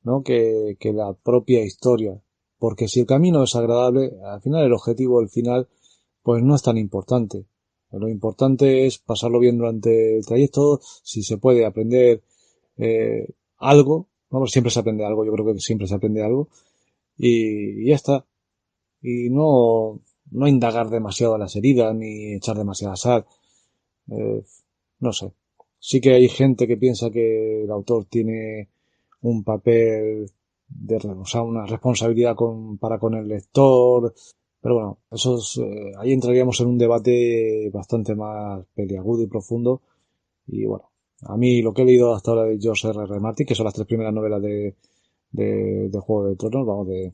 ¿no? que la propia historia. Porque si el camino es agradable, al final el objetivo, el final, pues no es tan importante. Lo importante es pasarlo bien durante el trayecto, si se puede aprender algo, vamos, siempre se aprende algo, yo creo que siempre se aprende algo, y ya está. Y no indagar demasiado en las heridas, ni echar demasiada sal. No sé. Sí que hay gente que piensa que el autor tiene un papel o sea, una responsabilidad para con el lector, pero bueno, ahí entraríamos en un debate bastante más peliagudo y profundo. Y bueno, a mí lo que he leído hasta ahora de George R.R. Martin, que son las 3 primeras novelas de Juego de Tronos, vamos, de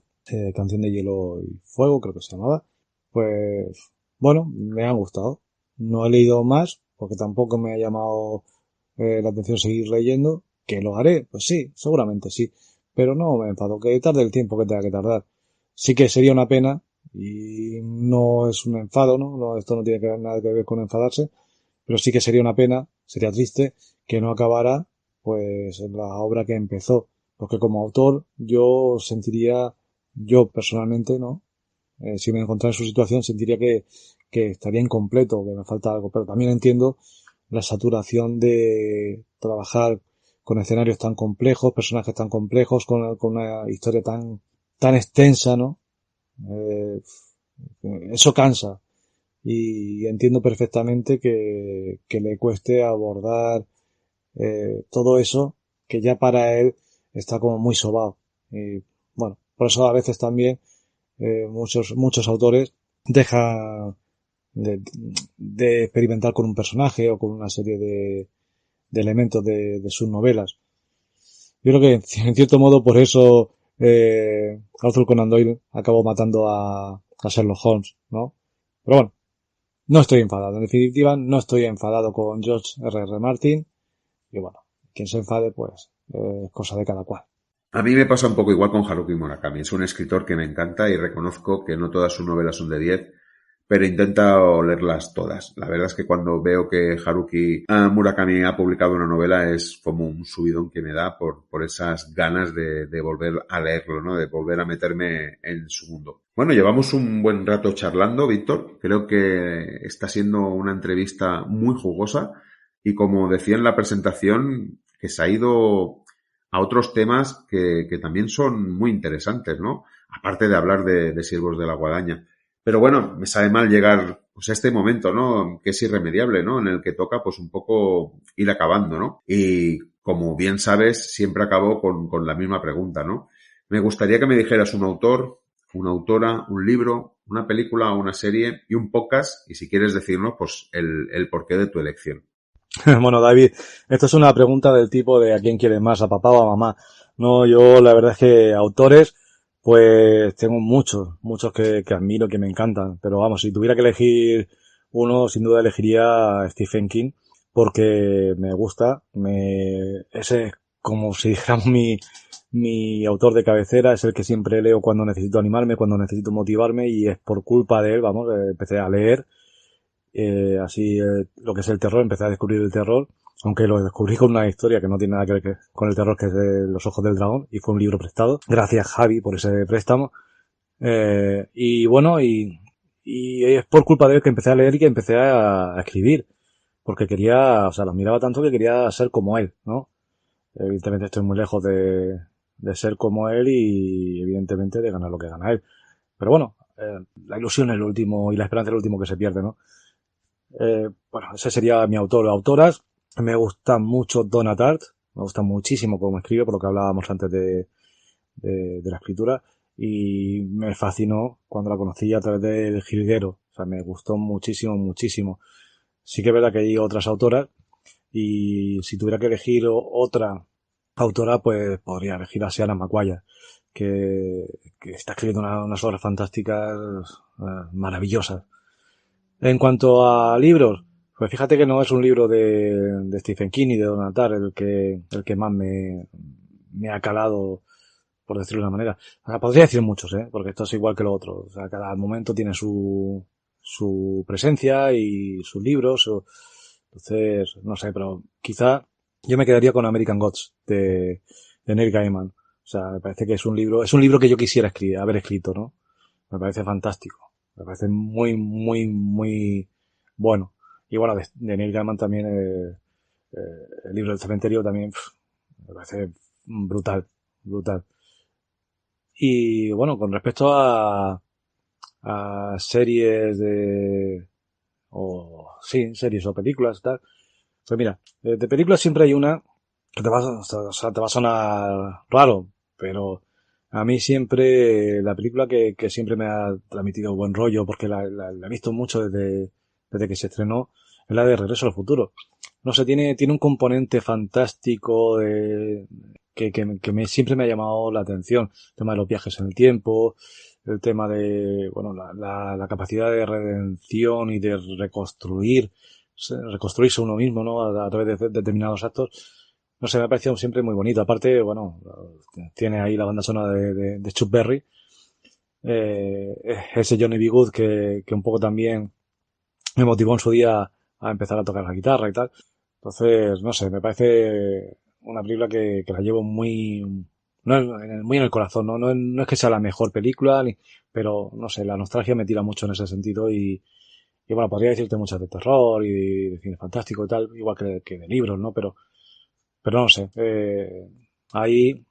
Canción de Hielo y Fuego, creo que se llamaba, pues bueno, me han gustado. No he leído más, porque tampoco me ha llamado la atención seguir leyendo, que lo haré, pues sí, seguramente sí, pero no me enfado, que tarde el tiempo que tenga que tardar. Sí que sería una pena, y no es un enfado, ¿no? Esto no tiene nada que ver con enfadarse, pero sí que sería una pena, sería triste que no acabara pues la obra que empezó, porque como autor yo personalmente, ¿no? Si me encontrara en su situación sentiría que estaría incompleto, que me falta algo, pero también entiendo la saturación de trabajar con escenarios tan complejos, personajes tan complejos, con una historia tan extensa, ¿no? Eh, Eso cansa y entiendo perfectamente que le cueste abordar todo eso que ya para él está como muy sobado. Y bueno, por eso a veces también muchos autores dejan de experimentar con un personaje o con una serie de elementos de sus novelas. Yo creo que en cierto modo por eso Arthur Conan Doyle acabó matando a Sherlock Holmes, ¿no? Pero bueno, no estoy enfadado. En definitiva, no estoy enfadado con George R.R. Martin. Y bueno, quien se enfade, pues, es cosa de cada cual. A mí me pasa un poco igual con Haruki Murakami. Es un escritor que me encanta y reconozco que no todas sus novelas son de 10, pero intento leerlas todas. La verdad es que cuando veo que Haruki Murakami ha publicado una novela es como un subidón que me da por esas ganas de volver a leerlo, ¿no? De volver a meterme en su mundo. Bueno, llevamos un buen rato charlando, Víctor. Creo que está siendo una entrevista muy jugosa y como decía en la presentación, que se ha ido a otros temas que también son muy interesantes, ¿no? Aparte de hablar de Siervos de la Guadaña. Pero bueno, me sabe mal llegar pues a este momento, ¿no? Que es irremediable, ¿no? En el que toca pues un poco ir acabando, ¿no? Y como bien sabes, siempre acabo con la misma pregunta, ¿no? Me gustaría que me dijeras un autor, una autora, un libro, una película o una serie y un podcast, y si quieres decirnos, pues el porqué de tu elección. Bueno, David, esto es una pregunta del tipo de ¿a quién quieres más, a papá o a mamá? No, yo la verdad es que autores, pues tengo muchos que admiro, que me encantan. Pero vamos, si tuviera que elegir uno, sin duda elegiría a Stephen King, porque me gusta, ese es como si dijéramos mi autor de cabecera, es el que siempre leo cuando necesito animarme, cuando necesito motivarme, y es por culpa de él, vamos, empecé a leer. así lo que es el terror, empecé a descubrir el terror, aunque lo descubrí con una historia que no tiene nada que ver con el terror, que es de Los ojos del dragón, y fue un libro prestado. Gracias, Javi, por ese préstamo. Y bueno, y es por culpa de él que empecé a leer y que empecé a escribir, porque quería, o sea, lo admiraba tanto que quería ser como él, ¿no? Evidentemente estoy muy lejos de ser como él y evidentemente de ganar lo que gana él. Pero bueno, la ilusión es lo último y la esperanza es lo último que se pierde, ¿no? Bueno, ese sería mi autor o autoras. Me gusta mucho Donna Tartt, me gusta muchísimo cómo escribe, por lo que hablábamos antes de la escritura, y me fascinó cuando la conocí a través del Jilguero. O sea, me gustó muchísimo, muchísimo. Sí que es verdad que hay otras autoras, y si tuviera que elegir otra autora, pues podría elegir a Seanan McGuire, que está escribiendo unas obras fantásticas, maravillosas. En cuanto a libros, pues fíjate que no es un libro de Stephen King y de Donna Tartt el que más me ha calado, por decirlo de una manera. O sea, podría decir muchos, porque esto es igual que lo otro. O sea, cada momento tiene su presencia y sus libros. Entonces, no sé, pero quizá yo me quedaría con American Gods de Neil Gaiman. O sea, me parece que es un libro que yo quisiera haber escrito, ¿no? Me parece fantástico. Me parece muy, muy, muy bueno. Y bueno, de Neil Gaiman también, el libro del cementerio también, me parece brutal, brutal. Y bueno, con respecto a series series o películas, tal, pues mira, de películas siempre hay una que te va a sonar raro, pero a mí siempre, la película que siempre me ha transmitido buen rollo, porque la he visto mucho desde que se estrenó, es la de Regreso al Futuro. No sé, tiene un componente fantástico que siempre me ha llamado la atención. El tema de los viajes en el tiempo, el tema de, bueno, la capacidad de redención y de reconstruirse uno mismo, ¿no? A través de determinados actos. No sé, me ha parecido siempre muy bonito. Aparte, bueno, tiene ahí la banda sonora de Chuck Berry, ese Johnny B. Good que un poco también me motivó en su día a empezar a tocar la guitarra y tal. Entonces, no sé, me parece una película que la llevo muy en el corazón, ¿no? No es que sea la mejor película, pero no sé, la nostalgia me tira mucho en ese sentido y bueno, podría decirte muchas de terror y de cine fantástico y tal, igual que de libros, ¿no? Pero no sé, ahí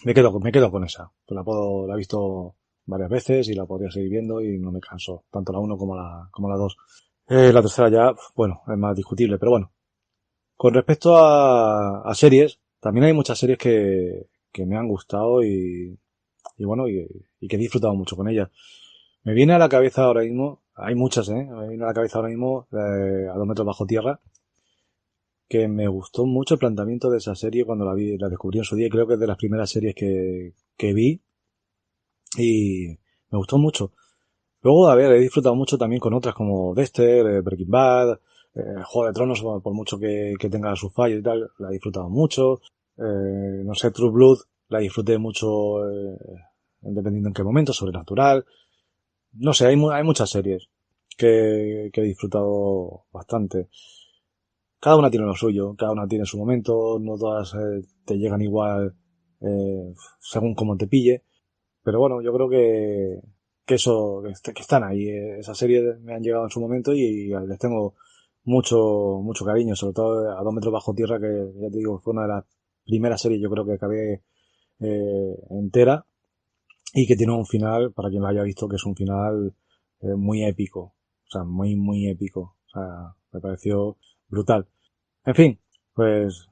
me quedo con esa. Pues la he visto varias veces y la podría seguir viendo y no me canso, tanto la 1 como la 2. La tercera ya, bueno, es más discutible, pero bueno. Con respecto a series, también hay muchas series que me han gustado y bueno, y que he disfrutado mucho con ellas. Me viene a la cabeza ahora mismo, hay muchas, me viene a la cabeza ahora mismo, A 2 metros bajo tierra, que me gustó mucho el planteamiento de esa serie cuando la descubrí en su día, creo que es de las primeras series que vi y me gustó mucho. Luego, a ver, he disfrutado mucho también con otras como Dexter, Breaking Bad, Juego de Tronos, por mucho que tenga sus fallos y tal, la he disfrutado mucho. No sé, True Blood, la disfruté mucho, dependiendo en qué momento, Sobrenatural. No sé, hay muchas series que he disfrutado bastante. Cada una tiene lo suyo, cada una tiene su momento, no todas te llegan igual según cómo te pille. Pero bueno, yo creo que están ahí. Esas series me han llegado en su momento y les tengo mucho, mucho cariño, sobre todo A 2 metros bajo tierra, que ya te digo, fue una de las primeras series yo creo que acabé entera y que tiene un final, para quien lo haya visto, que es un final muy épico. O sea, muy, muy épico. O sea, me pareció brutal. En fin, pues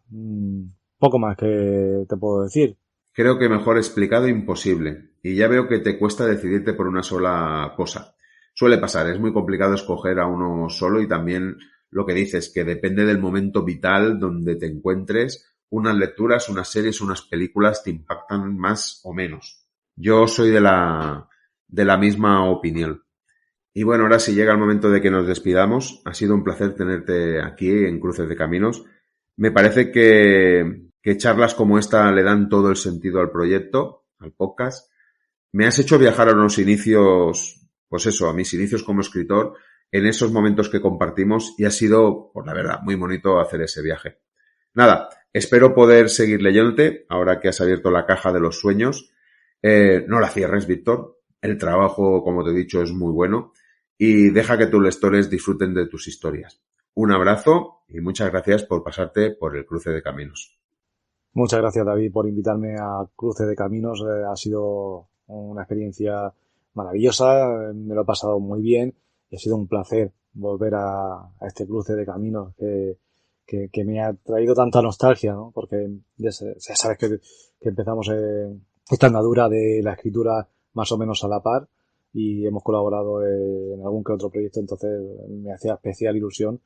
poco más que te puedo decir. Creo que mejor explicado imposible. Y ya veo que te cuesta decidirte por una sola cosa. Suele pasar, es muy complicado escoger a uno solo y también lo que dices, que depende del momento vital donde te encuentres, unas lecturas, unas series, unas películas te impactan más o menos. Yo soy de la misma opinión. Y bueno, ahora sí llega el momento de que nos despidamos. Ha sido un placer tenerte aquí en Cruces de Caminos. Me parece que charlas como esta le dan todo el sentido al proyecto, al podcast. Me has hecho viajar a unos inicios, pues eso, a mis inicios como escritor, en esos momentos que compartimos y ha sido, por la verdad, muy bonito hacer ese viaje. Nada, espero poder seguir leyéndote ahora que has abierto la caja de los sueños. No la cierres, Víctor. El trabajo, como te he dicho, es muy bueno y deja que tus lectores disfruten de tus historias. Un abrazo y muchas gracias por pasarte por el Cruce de Caminos. Muchas gracias, David, por invitarme a Cruce de Caminos. Ha sido una experiencia maravillosa, me lo he pasado muy bien y ha sido un placer volver a este Cruce de Caminos que me ha traído tanta nostalgia, ¿no? Porque ya sabes que empezamos esta andadura de la escritura más o menos a la par y hemos colaborado en algún que otro proyecto, entonces me hacía especial ilusión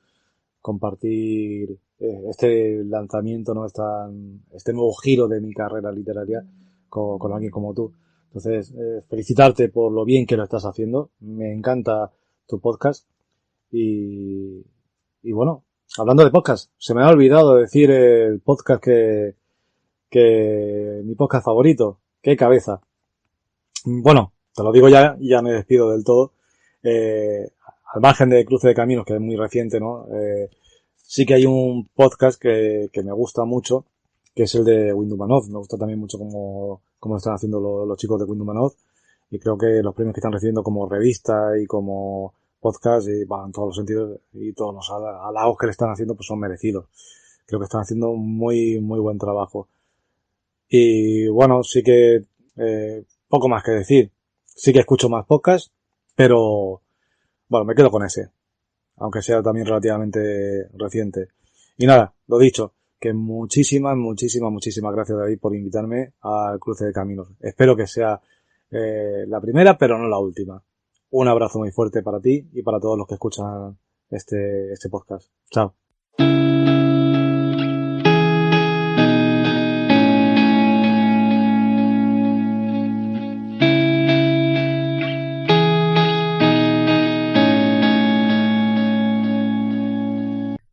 compartir este lanzamiento, ¿no? Este nuevo giro de mi carrera literaria con alguien como tú. Entonces, felicitarte por lo bien que lo estás haciendo. Me encanta tu podcast. Y bueno, hablando de podcast, se me ha olvidado decir el podcast que mi podcast favorito, ¡Qué cabeza! Bueno, te lo digo ya y ya me despido del todo. Al margen de Cruce de Caminos, que es muy reciente, ¿no? Sí que hay un podcast que me gusta mucho, que es el de Windhumanov. Me gusta también mucho cómo lo están haciendo los chicos de Windhumanov. Y creo que los premios que están recibiendo como revista y como podcast, y en todos los sentidos, y todos los halagos que le están haciendo, pues son merecidos. Creo que están haciendo un muy, muy buen trabajo. Y bueno, sí que, poco más que decir. Sí que escucho más podcasts, pero bueno, me quedo con ese, aunque sea también relativamente reciente. Y nada, lo dicho, que muchísimas gracias, David, por invitarme al Cruce de Caminos. Espero que sea la primera, pero no la última. Un abrazo muy fuerte para ti y para todos los que escuchan este podcast. Chao.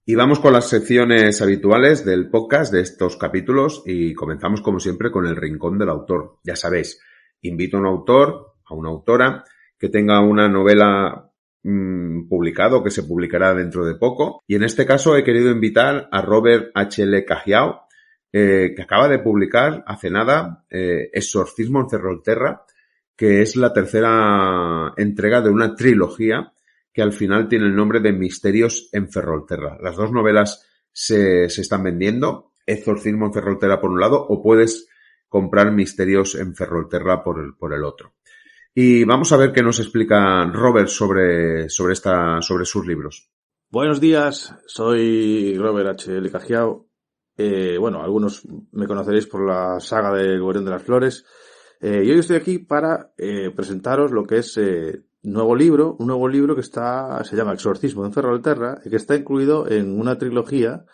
Y vamos con las secciones habituales del podcast de estos capítulos y comenzamos como siempre con el rincón del autor. Ya sabéis, invito a un autor, a una autora que tenga una novela publicada o que se publicará dentro de poco. Y en este caso he querido invitar a Robert H.L. Cajiao, que acaba de publicar hace nada Exorcismo en Ferrolterra, que es la tercera entrega de una trilogía que al final tiene el nombre de Misterios en Ferrolterra. Las dos novelas se están vendiendo, Exorcismo en Ferrolterra por un lado, o puedes comprar Misterios en Ferrolterra por el otro. Y vamos a ver qué nos explica Robert sobre sus libros. Buenos días, soy Robert H.L. Cajiao. Bueno, algunos me conoceréis por la saga del Guardián de las Flores. Y hoy estoy aquí para presentaros lo que es un nuevo libro que se llama Exorcismo en Ferrolterra y que está incluido en una trilogía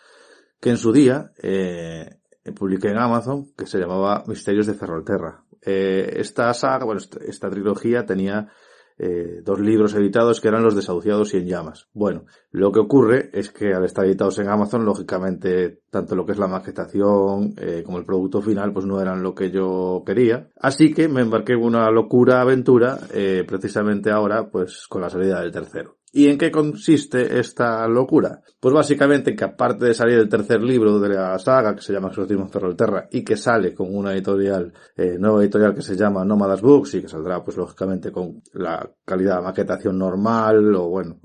que en su día publiqué en Amazon, que se llamaba Misterios de Ferrolterra. Esta saga, esta trilogía tenía dos libros editados que eran Los Desahuciados y En Llamas. Bueno, lo que ocurre es que al estar editados en Amazon, lógicamente, tanto lo que es la maquetación como el producto final, pues no eran lo que yo quería. Así que me embarqué en una locura aventura, precisamente ahora, pues con la salida del tercero. ¿Y en qué consiste esta locura? Pues básicamente que aparte de salir el tercer libro de la saga, que se llama Exorcismo en Ferrolterra, y que sale con una editorial, nueva editorial que se llama Nómadas Books, y que saldrá pues lógicamente con la calidad de maquetación normal, o bueno,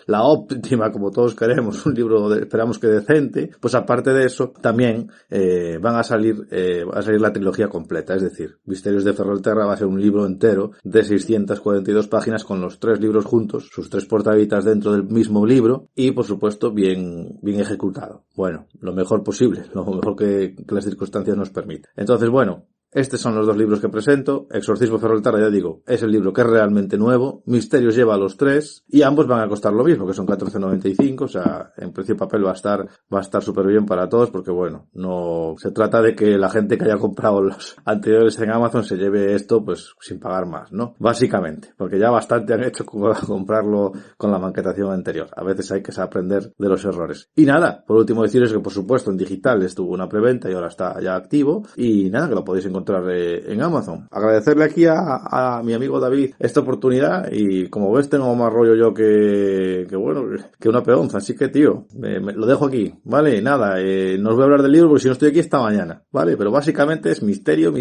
la óptima como todos queremos, un libro esperamos que decente, pues aparte de eso, también va a salir la trilogía completa, es decir, Misterios de Ferrolterra va a ser un libro entero de 642 páginas con los tres libros juntos, sus tres portaditas dentro del mismo libro y por supuesto bien ejecutado. Bueno, lo mejor posible, lo mejor que las circunstancias nos permiten. Entonces, bueno, estos son los dos libros que presento. Exorcismo Ferrolterra, ya digo, es el libro que es realmente nuevo. Misterios lleva los tres y ambos van a costar lo mismo, que son 14,95. O sea, en precio papel va a estar súper bien para todos porque, bueno, no se trata de que la gente que haya comprado los anteriores en Amazon se lleve esto pues sin pagar más, ¿no? Básicamente, porque ya bastante han hecho con comprarlo con la maquetación anterior. A veces hay que aprender de los errores. Y nada, por último deciros que por supuesto en digital estuvo una preventa y ahora está ya activo y nada, que lo podéis encontrar encontrar en Amazon. Agradecerle aquí a mi amigo David esta oportunidad y como ves tengo más rollo yo que una peonza, así que tío, lo dejo aquí, ¿vale? Nada, no os voy a hablar del libro porque si no estoy aquí esta mañana, ¿vale? Pero básicamente es misterio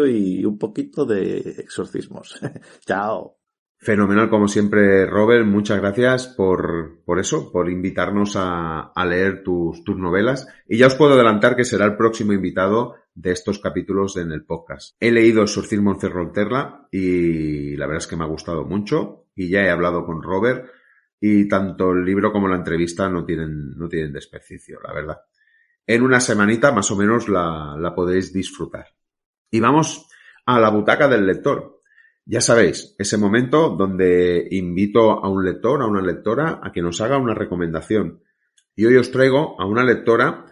y un poquito de exorcismos. Chao. Fenomenal, como siempre, Robert. Muchas gracias por eso, por invitarnos a leer tus novelas. Y ya os puedo adelantar que será el próximo invitado de estos capítulos en el podcast. He leído Exorcismo en Cerro y la verdad es que me ha gustado mucho. Y ya he hablado con Robert y tanto el libro como la entrevista no tienen desperdicio, la verdad. En una semanita más o menos la podéis disfrutar. Y vamos a la butaca del lector. Ya sabéis, ese momento donde invito a un lector, a una lectora, a que nos haga una recomendación. Y hoy os traigo a una lectora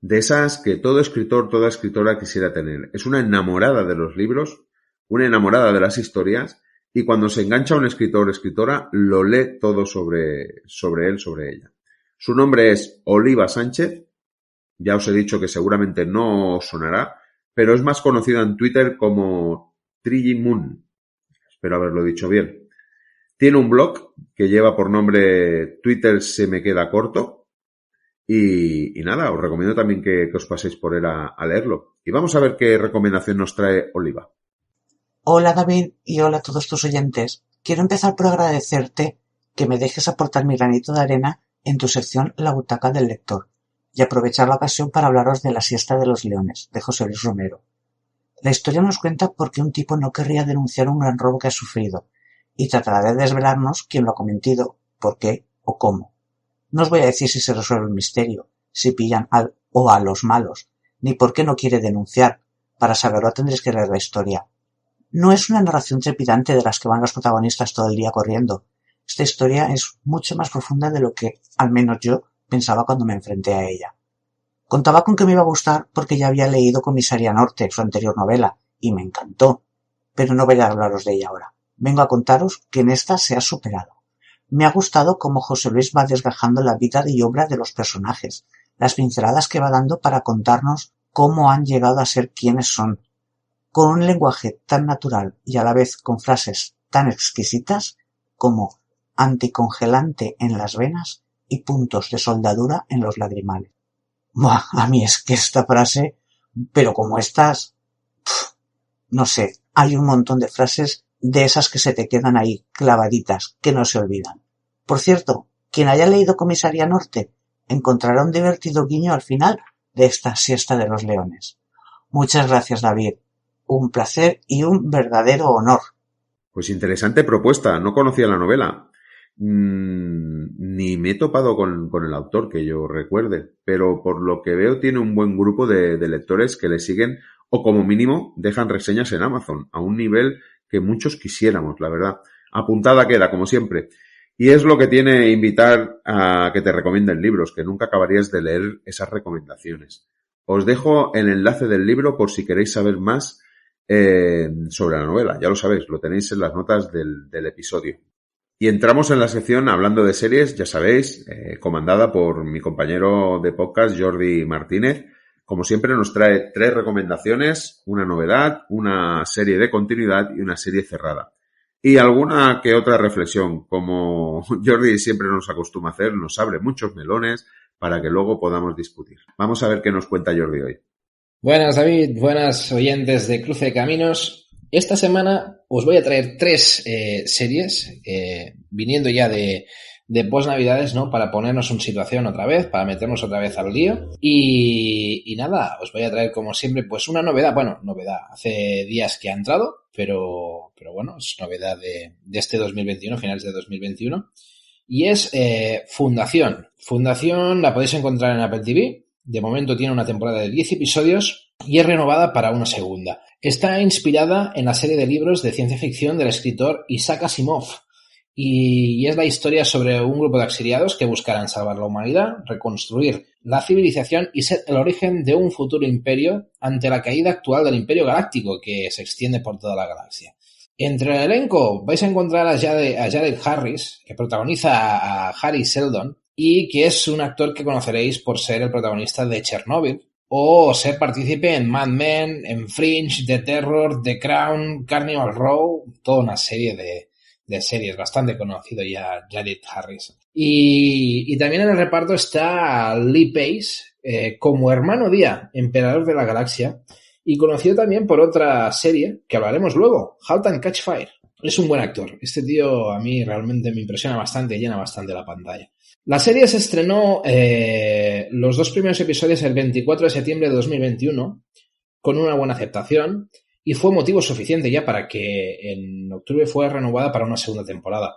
de esas que todo escritor, toda escritora quisiera tener. Es una enamorada de los libros, una enamorada de las historias, y cuando se engancha un escritor o escritora, lo lee todo sobre él, sobre ella. Su nombre es Oliva Sánchez. Ya os he dicho que seguramente no os sonará, pero es más conocida en Twitter como Trigi Moon. Espero haberlo dicho bien. Tiene un blog que lleva por nombre Twitter se me queda corto. Y nada, os recomiendo también que os paséis por él a leerlo. Y vamos a ver qué recomendación nos trae Oliva. Hola David y hola a todos tus oyentes. Quiero empezar por agradecerte que me dejes aportar mi granito de arena en tu sección La butaca del lector y aprovechar la ocasión para hablaros de La siesta de los leones, de José Luis Romero. La historia nos cuenta por qué un tipo no querría denunciar un gran robo que ha sufrido y tratará de desvelarnos quién lo ha cometido, por qué o cómo. No os voy a decir si se resuelve el misterio, si pillan a los malos, ni por qué no quiere denunciar. Para saberlo tendréis que leer la historia. No es una narración trepidante de las que van los protagonistas todo el día corriendo. Esta historia es mucho más profunda de lo que, al menos yo, pensaba cuando me enfrenté a ella. Contaba con que me iba a gustar porque ya había leído Comisaría Norte, su anterior novela, y me encantó. Pero no voy a hablaros de ella ahora. Vengo a contaros que en esta se ha superado. Me ha gustado cómo José Luis va desgajando la vida y obra de los personajes, las pinceladas que va dando para contarnos cómo han llegado a ser quienes son. Con un lenguaje tan natural y a la vez con frases tan exquisitas como anticongelante en las venas y puntos de soldadura en los lagrimales. Buah, a mí es que esta frase, pero como estas, no sé, hay un montón de frases de esas que se te quedan ahí clavaditas, que no se olvidan. Por cierto, quien haya leído Comisaría Norte encontrará un divertido guiño al final de esta siesta de los leones. Muchas gracias, David. Un placer y un verdadero honor. Pues interesante propuesta, no conocía la novela. Ni me he topado con el autor que yo recuerde, pero por lo que veo tiene un buen grupo de lectores que le siguen o como mínimo dejan reseñas en Amazon a un nivel que muchos quisiéramos, la verdad. Apuntada queda, como siempre. Y es lo que tiene invitar a que te recomienden libros, que nunca acabarías de leer esas recomendaciones. Os dejo el enlace del libro por si queréis saber más sobre la novela. Ya lo sabéis, lo tenéis en las notas del episodio. Y entramos en la sección hablando de series, ya sabéis, comandada por mi compañero de podcast Jordi Martínez. Como siempre nos trae 3 recomendaciones, una novedad, una serie de continuidad y una serie cerrada. Y alguna que otra reflexión, como Jordi siempre nos acostumbra a hacer, nos abre muchos melones para que luego podamos discutir. Vamos a ver qué nos cuenta Jordi hoy. Buenas David, buenas oyentes de Cruce de Caminos. Esta semana os voy a traer 3 series, viniendo ya de post-navidades, ¿no? Para ponernos en situación otra vez, para meternos otra vez al lío. Y nada, os voy a traer como siempre pues una novedad. Bueno, novedad, hace días que ha entrado, pero bueno, es novedad de este 2021, finales de 2021. Y es Fundación. Fundación la podéis encontrar en Apple TV. De momento tiene una temporada de 10 episodios y es renovada para una segunda. Está inspirada en la serie de libros de ciencia ficción del escritor Isaac Asimov y es la historia sobre un grupo de exiliados que buscarán salvar la humanidad, reconstruir la civilización y ser el origen de un futuro imperio ante la caída actual del Imperio Galáctico que se extiende por toda la galaxia. Entre el elenco vais a encontrar a Jared Harris, que protagoniza a Harry Seldon, y que es un actor que conoceréis por ser el protagonista de Chernobyl o ser partícipe en Mad Men, en Fringe, The Terror, The Crown, Carnival Row, toda una serie de series, bastante conocido ya Jared Harris. Y también en el reparto está Lee Pace, como hermano Día, Emperador de la Galaxia, y conocido también por otra serie que hablaremos luego, Halt and Catch Fire. Es un buen actor. Este tío a mí realmente me impresiona bastante y llena bastante la pantalla. La serie se estrenó los 2 primeros episodios el 24 de septiembre de 2021 con una buena aceptación y fue motivo suficiente ya para que en octubre fuera renovada para una segunda temporada.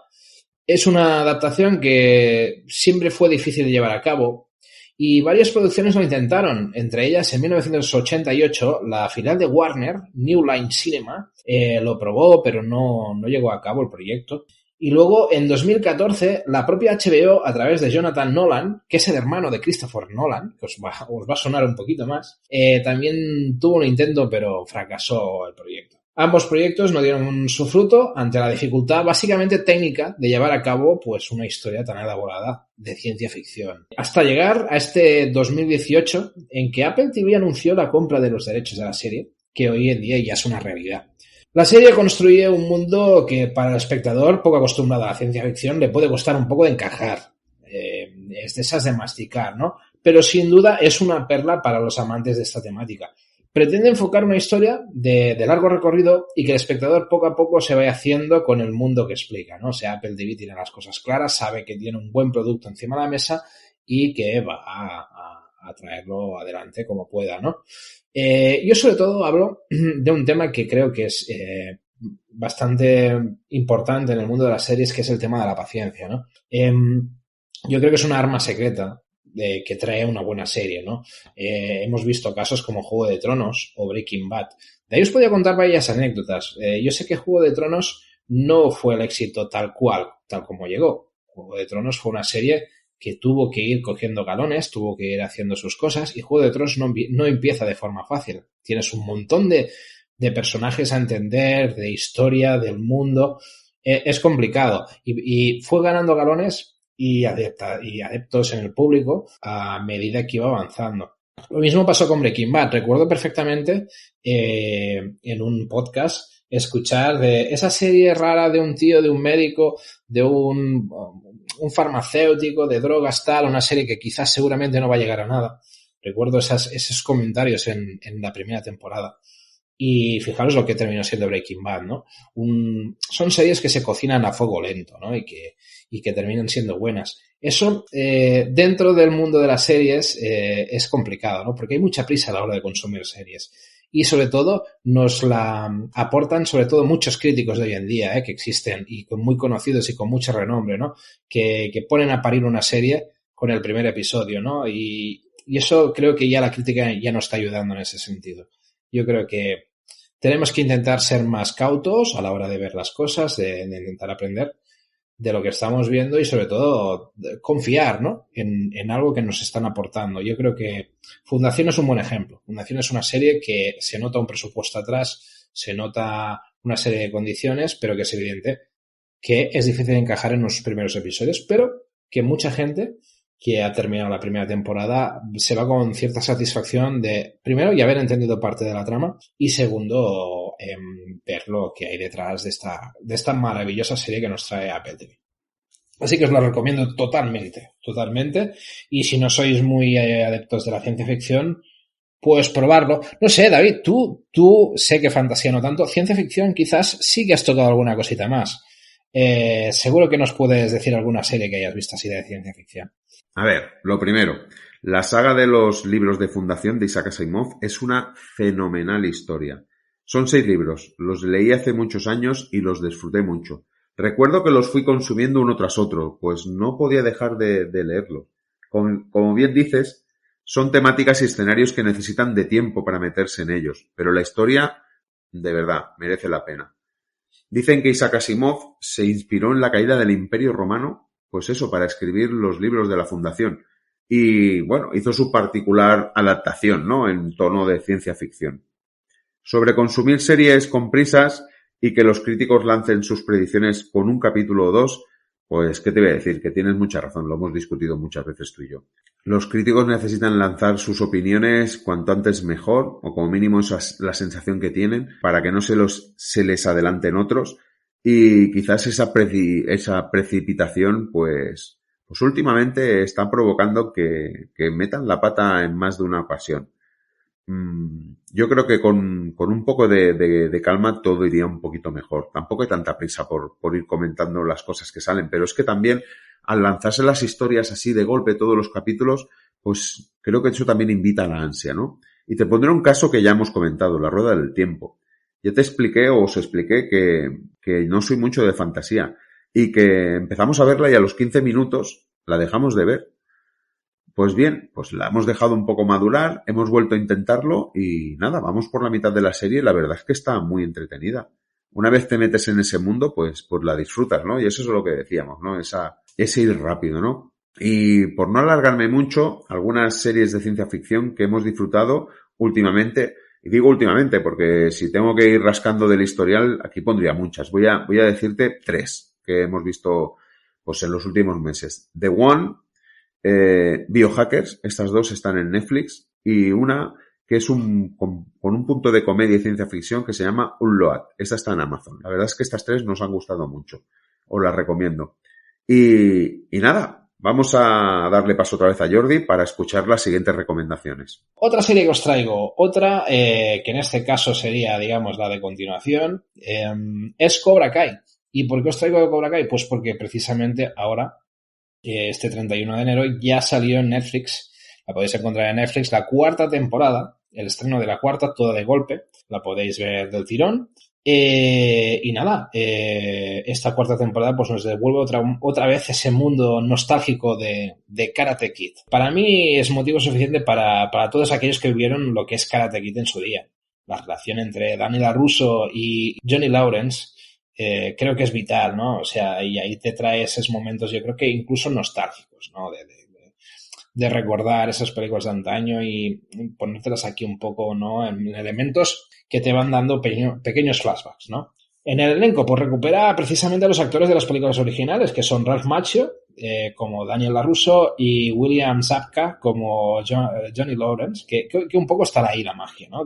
Es una adaptación que siempre fue difícil de llevar a cabo y varias producciones lo intentaron. Entre ellas, en 1988, la filial de Warner, New Line Cinema, lo probó, pero no llegó a cabo el proyecto. Y luego, en 2014, la propia HBO, a través de Jonathan Nolan, que es el hermano de Christopher Nolan, que os va a sonar un poquito más, también tuvo un intento, pero fracasó el proyecto. Ambos proyectos no dieron su fruto ante la dificultad básicamente técnica de llevar a cabo pues una historia tan elaborada de ciencia ficción. Hasta llegar a este 2018 en que Apple TV anunció la compra de los derechos de la serie, que hoy en día ya es una realidad. La serie construye un mundo que para el espectador poco acostumbrado a la ciencia ficción le puede costar un poco de encajar. Es de esas de masticar, ¿no? Pero sin duda es una perla para los amantes de esta temática. Pretende enfocar una historia de largo recorrido y que el espectador poco a poco se vaya haciendo con el mundo que explica, ¿no? O sea, Apple TV tiene las cosas claras, sabe que tiene un buen producto encima de la mesa y que va a traerlo adelante como pueda, ¿no? Yo sobre todo hablo de un tema que creo que es bastante importante en el mundo de las series, que es el tema de la paciencia, ¿no? Yo creo que es una arma secreta que trae una buena serie, ¿no? Hemos visto casos como Juego de Tronos o Breaking Bad. De ahí os podía contar varias anécdotas. Yo sé que Juego de Tronos no fue el éxito tal como llegó. Juego de Tronos fue una serie que tuvo que ir cogiendo galones, tuvo que ir haciendo sus cosas, y Juego de Tronos no empieza de forma fácil. Tienes un montón de personajes a entender, de historia, del mundo. Es complicado. Y fue ganando galones y adeptos en el público a medida que iba avanzando. Lo mismo pasó con Breaking Bad. Recuerdo perfectamente en un podcast escuchar de esa serie rara de un tío, de un médico, de un farmacéutico, de drogas, tal, una serie que quizás seguramente no va a llegar a nada. Recuerdo esos comentarios en la primera temporada. Y fijaros lo que terminó siendo Breaking Bad, ¿no? Son series que se cocinan a fuego lento, ¿no? Y que terminan siendo buenas. Eso, dentro del mundo de las series, es complicado, ¿no? Porque hay mucha prisa a la hora de consumir series. Y sobre todo, nos la aportan sobre todo muchos críticos de hoy en día, que existen y muy conocidos y con mucho renombre, ¿no? Que ponen a parir una serie con el primer episodio, ¿no? Y eso creo que ya la crítica ya no está ayudando en ese sentido. Yo creo que tenemos que intentar ser más cautos a la hora de ver las cosas, de intentar aprender de lo que estamos viendo y sobre todo confiar, ¿no? en algo que nos están aportando. Yo creo que Fundación es un buen ejemplo. Fundación es una serie que se nota un presupuesto atrás, se nota una serie de condiciones, pero que es evidente que es difícil encajar en los primeros episodios, pero que mucha gente que ha terminado la primera temporada se va con cierta satisfacción de, primero, ya haber entendido parte de la trama y segundo, ver lo que hay detrás de esta maravillosa serie que nos trae Apple TV. Así que os lo recomiendo totalmente. Y si no sois muy adeptos de la ciencia ficción, pues probarlo. No sé, David, tú sé que fantasía no tanto. Ciencia ficción quizás sí que has tocado alguna cosita más. Seguro que nos puedes decir alguna serie que hayas visto así de ciencia ficción. A ver, lo primero, la saga de los libros de Fundación de Isaac Asimov es una fenomenal historia. Son 6 libros, los leí hace muchos años y los disfruté mucho. Recuerdo que los fui consumiendo uno tras otro, pues no podía dejar de leerlos. Como bien dices, son temáticas y escenarios que necesitan de tiempo para meterse en ellos, pero la historia, de verdad, merece la pena. Dicen que Isaac Asimov se inspiró en la caída del Imperio Romano, pues eso, para escribir los libros de la Fundación. Y, bueno, hizo su particular adaptación, ¿no?, en tono de ciencia ficción. Sobre consumir series con prisas y que los críticos lancen sus predicciones con un capítulo o 2, Pues, ¿qué te voy a decir? Que tienes mucha razón, lo hemos discutido muchas veces tú y yo. Los críticos necesitan lanzar sus opiniones cuanto antes mejor, o como mínimo esa es la sensación que tienen, para que no se les adelanten otros, y quizás esa precipitación, pues últimamente está provocando que metan la pata en más de una ocasión. Yo creo que con un poco de calma todo iría un poquito mejor. Tampoco hay tanta prisa por ir comentando las cosas que salen, pero es que también al lanzarse las historias así de golpe todos los capítulos, pues creo que eso también invita a la ansia, ¿no? Y te pondré un caso que ya hemos comentado, La Rueda del Tiempo. Yo te expliqué o os expliqué que no soy mucho de fantasía y que empezamos a verla y a los 15 minutos la dejamos de ver. Pues bien, pues la hemos dejado un poco madurar, hemos vuelto a intentarlo y nada, vamos por la mitad de la serie y la verdad es que está muy entretenida. Una vez te metes en ese mundo, pues la disfrutas, ¿no? Y eso es lo que decíamos, ¿no? Ese ir rápido, ¿no? Y por no alargarme mucho, algunas series de ciencia ficción que hemos disfrutado últimamente, y digo últimamente porque si tengo que ir rascando del historial, aquí pondría muchas. Voy a decirte 3 que hemos visto pues en los últimos meses. The One, Biohackers, estas 2 están en Netflix, y una que es con un punto de comedia y ciencia ficción que se llama Unload. Esta está en Amazon. La verdad es que estas 3 nos han gustado mucho. Os las recomiendo. Y nada, vamos a darle paso otra vez a Jordi para escuchar las siguientes recomendaciones. Otra serie que os traigo, que en este caso sería, digamos, la de continuación, es Cobra Kai. ¿Y por qué os traigo Cobra Kai? Pues porque precisamente ahora, este 31 de enero, ya salió en Netflix, la podéis encontrar en Netflix, la 4ª temporada, el estreno de la 4ª, toda de golpe, la podéis ver del tirón. Y nada, esta 4ª temporada pues nos devuelve otra vez ese mundo nostálgico de Karate Kid. Para mí es motivo suficiente para todos aquellos que vieron lo que es Karate Kid en su día. La relación entre Daniel LaRusso y Johnny Lawrence creo que es vital, ¿no? O sea, y ahí te trae esos momentos, yo creo que incluso nostálgicos, ¿no? De recordar esas películas de antaño y ponértelas aquí un poco, ¿no? En elementos que te van dando pequeños flashbacks, ¿no? En el elenco, pues recupera precisamente a los actores de las películas originales, que son Ralph Macchio, como Daniel LaRusso, y William Zabka como Johnny Lawrence, que un poco está ahí la magia, ¿no?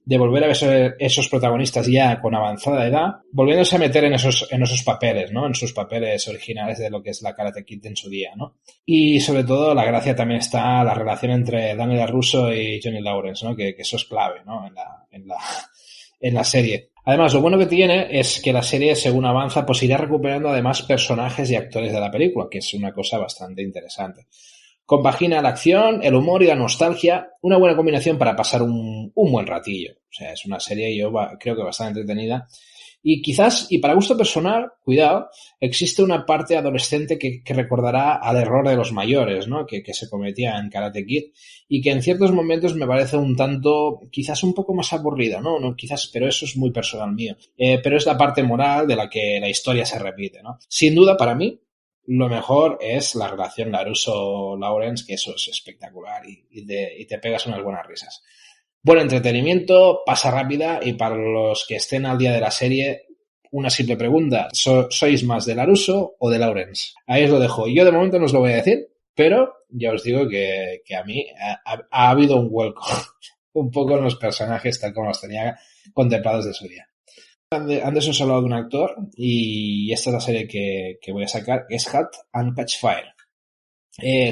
De volver a ver esos protagonistas ya con avanzada edad, volviéndose a meter en esos papeles, ¿no? En sus papeles originales de lo que es la Karate Kid en su día, ¿no? Y sobre todo la gracia también está la relación entre Daniel LaRusso y Johnny Lawrence, ¿no? Que eso es clave, ¿no? En la serie. Además, lo bueno que tiene es que la serie, según avanza, pues irá recuperando además personajes y actores de la película, que es una cosa bastante interesante. Compagina la acción, el humor y la nostalgia, una buena combinación para pasar un buen ratillo. O sea, es una serie creo que bastante entretenida. Y quizás, y para gusto personal, cuidado, existe una parte adolescente que recordará al error de los mayores, ¿no? Que se cometía en Karate Kid y que en ciertos momentos me parece un tanto, quizás un poco más aburrida, ¿no? No quizás, pero eso es muy personal mío. Pero es la parte moral de la que la historia se repite, ¿no? Sin duda, para mí, lo mejor es la relación LaRusso-Lawrence, que eso es espectacular y te pegas unas buenas risas. Buen entretenimiento, pasa rápida, y para los que estén al día de la serie, una simple pregunta: ¿sois más de LaRusso o de Lawrence? Ahí os lo dejo. Yo de momento no os lo voy a decir, pero ya os digo que a mí ha habido un vuelco un poco en los personajes tal como los tenía contemplados de su día. Antes os he hablado de un actor y esta es la serie que voy a sacar, es Halt and Catch Fire.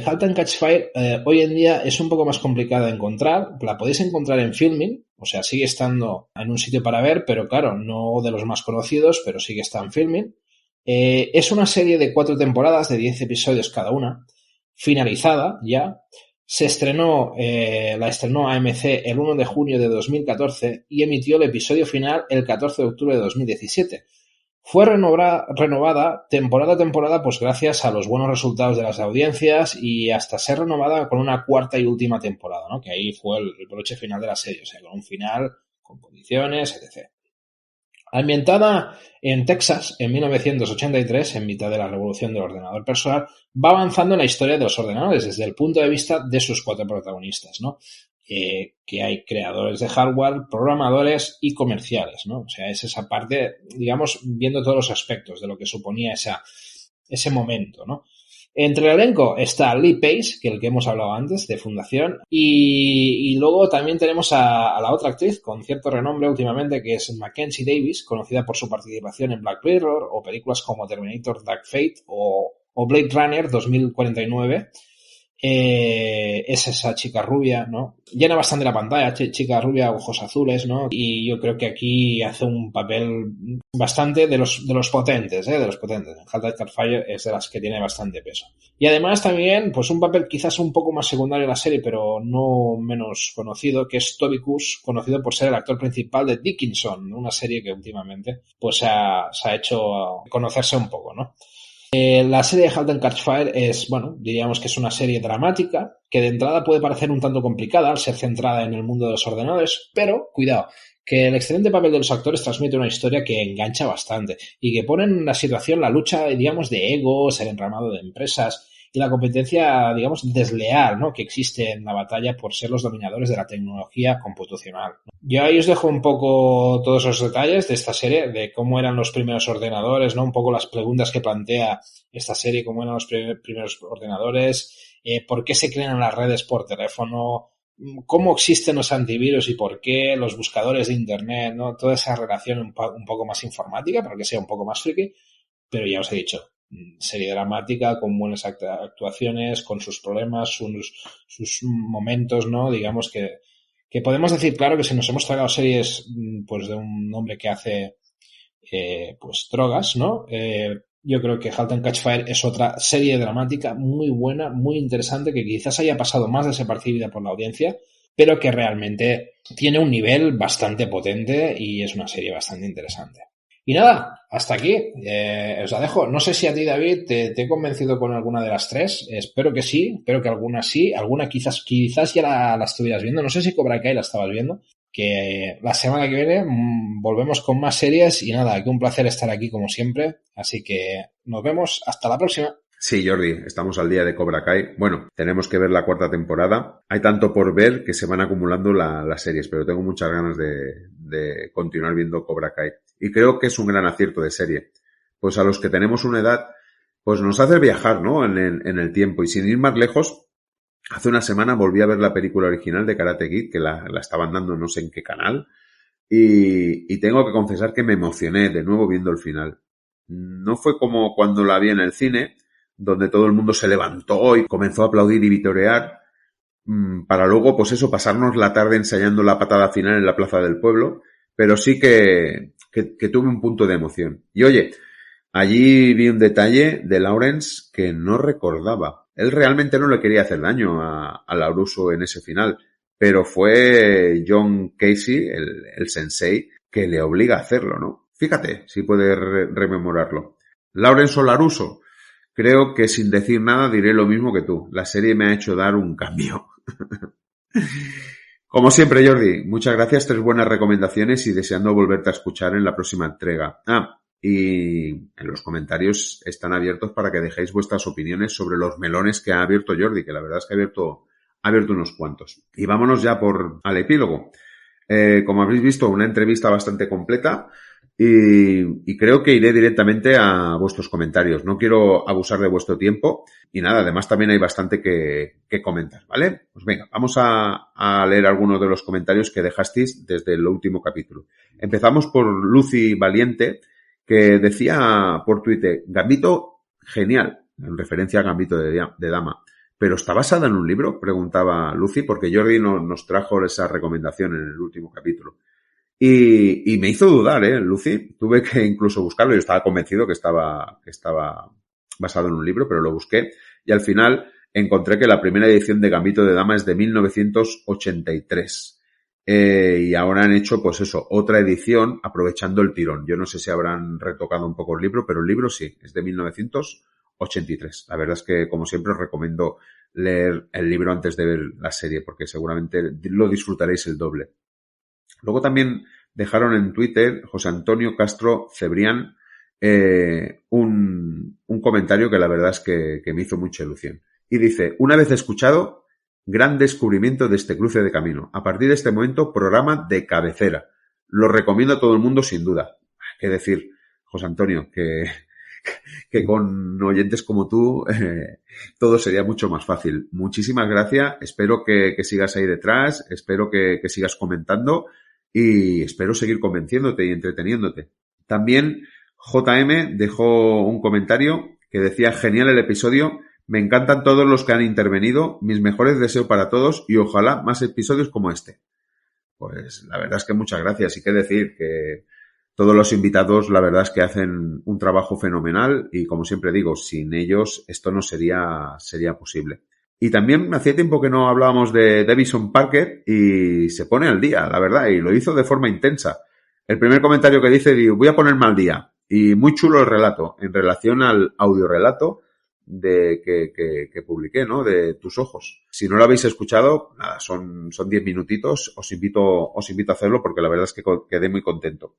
Halt and Catch Fire hoy en día es un poco más complicada de encontrar. La podéis encontrar en Filmin, o sea, sigue estando en un sitio para ver, pero claro, no de los más conocidos, pero sí que está en Filmin. Es una serie de 4 temporadas de 10 episodios cada una, finalizada ya. La estrenó AMC el 1 de junio de 2014 y emitió el episodio final el 14 de octubre de 2017. Fue renovada temporada a temporada pues gracias a los buenos resultados de las audiencias y hasta ser renovada con una 4ª y última temporada, ¿no? Que ahí fue el broche final de la serie, o sea, con un final, con condiciones, etc. Ambientada en Texas en 1983, en mitad de la revolución del ordenador personal, va avanzando en la historia de los ordenadores desde el punto de vista de sus 4 protagonistas, ¿no? Que hay creadores de hardware, programadores y comerciales, ¿no? O sea, es esa parte, digamos, viendo todos los aspectos de lo que suponía ese momento, ¿no? Entre el elenco está Lee Pace, que el que hemos hablado antes, de Fundación, y luego también tenemos a la otra actriz con cierto renombre últimamente, que es Mackenzie Davis, conocida por su participación en Black Mirror o películas como Terminator Dark Fate o Blade Runner 2049. Es esa chica rubia, ¿no? Llena bastante la pantalla, chica rubia, ojos azules, ¿no? Y yo creo que aquí hace un papel bastante de los potentes, de los potentes. Halt Catchfire es de las que tiene bastante peso. Y además también, pues un papel quizás un poco más secundario en la serie, pero no menos conocido, que es Toby Kuss, conocido por ser el actor principal de Dickinson, una serie que últimamente pues se ha hecho conocerse un poco, ¿no? La serie de Halt Catchfire es, bueno, diríamos que es una serie dramática que de entrada puede parecer un tanto complicada al ser centrada en el mundo de los ordenadores, pero, cuidado, que el excelente papel de los actores transmite una historia que engancha bastante y que pone en la situación la lucha, digamos, de egos, el entramado de empresas y la competencia, digamos, desleal, ¿no?, que existe en la batalla por ser los dominadores de la tecnología computacional. Yo ahí os dejo un poco todos los detalles de esta serie, de cómo eran los primeros ordenadores, ¿no?, un poco las preguntas que plantea esta serie, cómo eran los primeros ordenadores, por qué se crean las redes por teléfono, cómo existen los antivirus y por qué, los buscadores de internet, ¿no?, toda esa relación un poco más informática, para que sea un poco más friki, pero ya os he dicho, serie dramática, con buenas actuaciones, con sus problemas, sus momentos, ¿no? Digamos que podemos decir, claro, que si nos hemos tragado series, pues, de un hombre que hace, pues, drogas, ¿no? Yo creo que Halt and Catch Fire es otra serie dramática muy buena, muy interesante, que quizás haya pasado más desapercibida por la audiencia, pero que realmente tiene un nivel bastante potente y es una serie bastante interesante. Y nada, hasta aquí, os la dejo. No sé si a ti, David, te he convencido con alguna de las tres. Espero que sí, espero que alguna sí. Alguna quizás ya la estuvieras viendo. No sé si Cobra Kai la estabas viendo. Que la semana que viene volvemos con más series. Y nada, que un placer estar aquí como siempre. Así que nos vemos. Hasta la próxima. Sí, Jordi, estamos al día de Cobra Kai. Bueno, tenemos que ver la 4ª temporada. Hay tanto por ver que se van acumulando las series, pero tengo muchas ganas de continuar viendo Cobra Kai. Y creo que es un gran acierto de serie. Pues a los que tenemos una edad, pues nos hace viajar, ¿no?, en el tiempo. Y sin ir más lejos, hace una semana volví a ver la película original de Karate Kid, que la estaban dando no sé en qué canal. Y tengo que confesar que me emocioné de nuevo viendo el final. No fue como cuando la vi en el cine, donde todo el mundo se levantó y comenzó a aplaudir y vitorear, para luego, pues eso, pasarnos la tarde ensayando la patada final en la plaza del pueblo, pero sí que tuve un punto de emoción. Y oye, allí vi un detalle de Lawrence que no recordaba. Él realmente no le quería hacer daño a LaRusso en ese final, pero fue John Casey, el sensei, que le obliga a hacerlo, ¿no? Fíjate, si puedes rememorarlo. Lawrence o LaRusso. Creo que sin decir nada diré lo mismo que tú. La serie me ha hecho dar un cambio. Como siempre, Jordi, muchas gracias. 3 buenas recomendaciones y deseando volverte a escuchar en la próxima entrega. Y en los comentarios están abiertos para que dejéis vuestras opiniones sobre los melones que ha abierto Jordi, que la verdad es que ha abierto unos cuantos. Y vámonos ya al epílogo. Como habéis visto, una entrevista bastante completa. Y creo que iré directamente a vuestros comentarios. No quiero abusar de vuestro tiempo. Y nada, además también hay bastante que comentar, ¿vale? Pues venga, vamos a leer algunos de los comentarios que dejasteis desde el último capítulo. Empezamos por Lucy Valiente, que decía por Twitter, Gambito, genial, en referencia a Gambito de Dama. ¿Pero está basada en un libro? Preguntaba Lucy, porque Jordi nos trajo esa recomendación en el último capítulo. Y me hizo dudar, Lucy. Tuve que incluso buscarlo. Yo estaba convencido que estaba basado en un libro, pero lo busqué. Y al final encontré que la primera edición de Gambito de Dama es de 1983. Y ahora han hecho, pues eso, otra edición aprovechando el tirón. Yo no sé si habrán retocado un poco el libro, pero el libro sí, es de 1983. La verdad es que, como siempre, os recomiendo leer el libro antes de ver la serie, porque seguramente lo disfrutaréis el doble. Luego también dejaron en Twitter José Antonio Castro Cebrián un comentario que la verdad es que me hizo mucha ilusión. Y dice, una vez escuchado, gran descubrimiento de este cruce de camino. A partir de este momento, programa de cabecera. Lo recomiendo a todo el mundo sin duda. Qué decir, José Antonio, que que con oyentes como tú todo sería mucho más fácil. Muchísimas gracias, espero que sigas ahí detrás, espero que sigas comentando y espero seguir convenciéndote y entreteniéndote. También JM dejó un comentario que decía: genial el episodio, me encantan todos los que han intervenido, mis mejores deseos para todos y ojalá más episodios como este. Pues la verdad es que muchas gracias, y qué decir, que todos los invitados la verdad es que hacen un trabajo fenomenal y, como siempre digo, sin ellos esto no sería posible. Y también hacía tiempo que no hablábamos de Davison Parker y se pone al día, la verdad, y lo hizo de forma intensa. El primer comentario que dice: voy a ponerme al día. Y muy chulo el relato, en relación al audiorelato que publiqué, ¿no? De Tus ojos. Si no lo habéis escuchado, nada, son 10 minutitos, os invito a hacerlo porque la verdad es que quedé muy contento.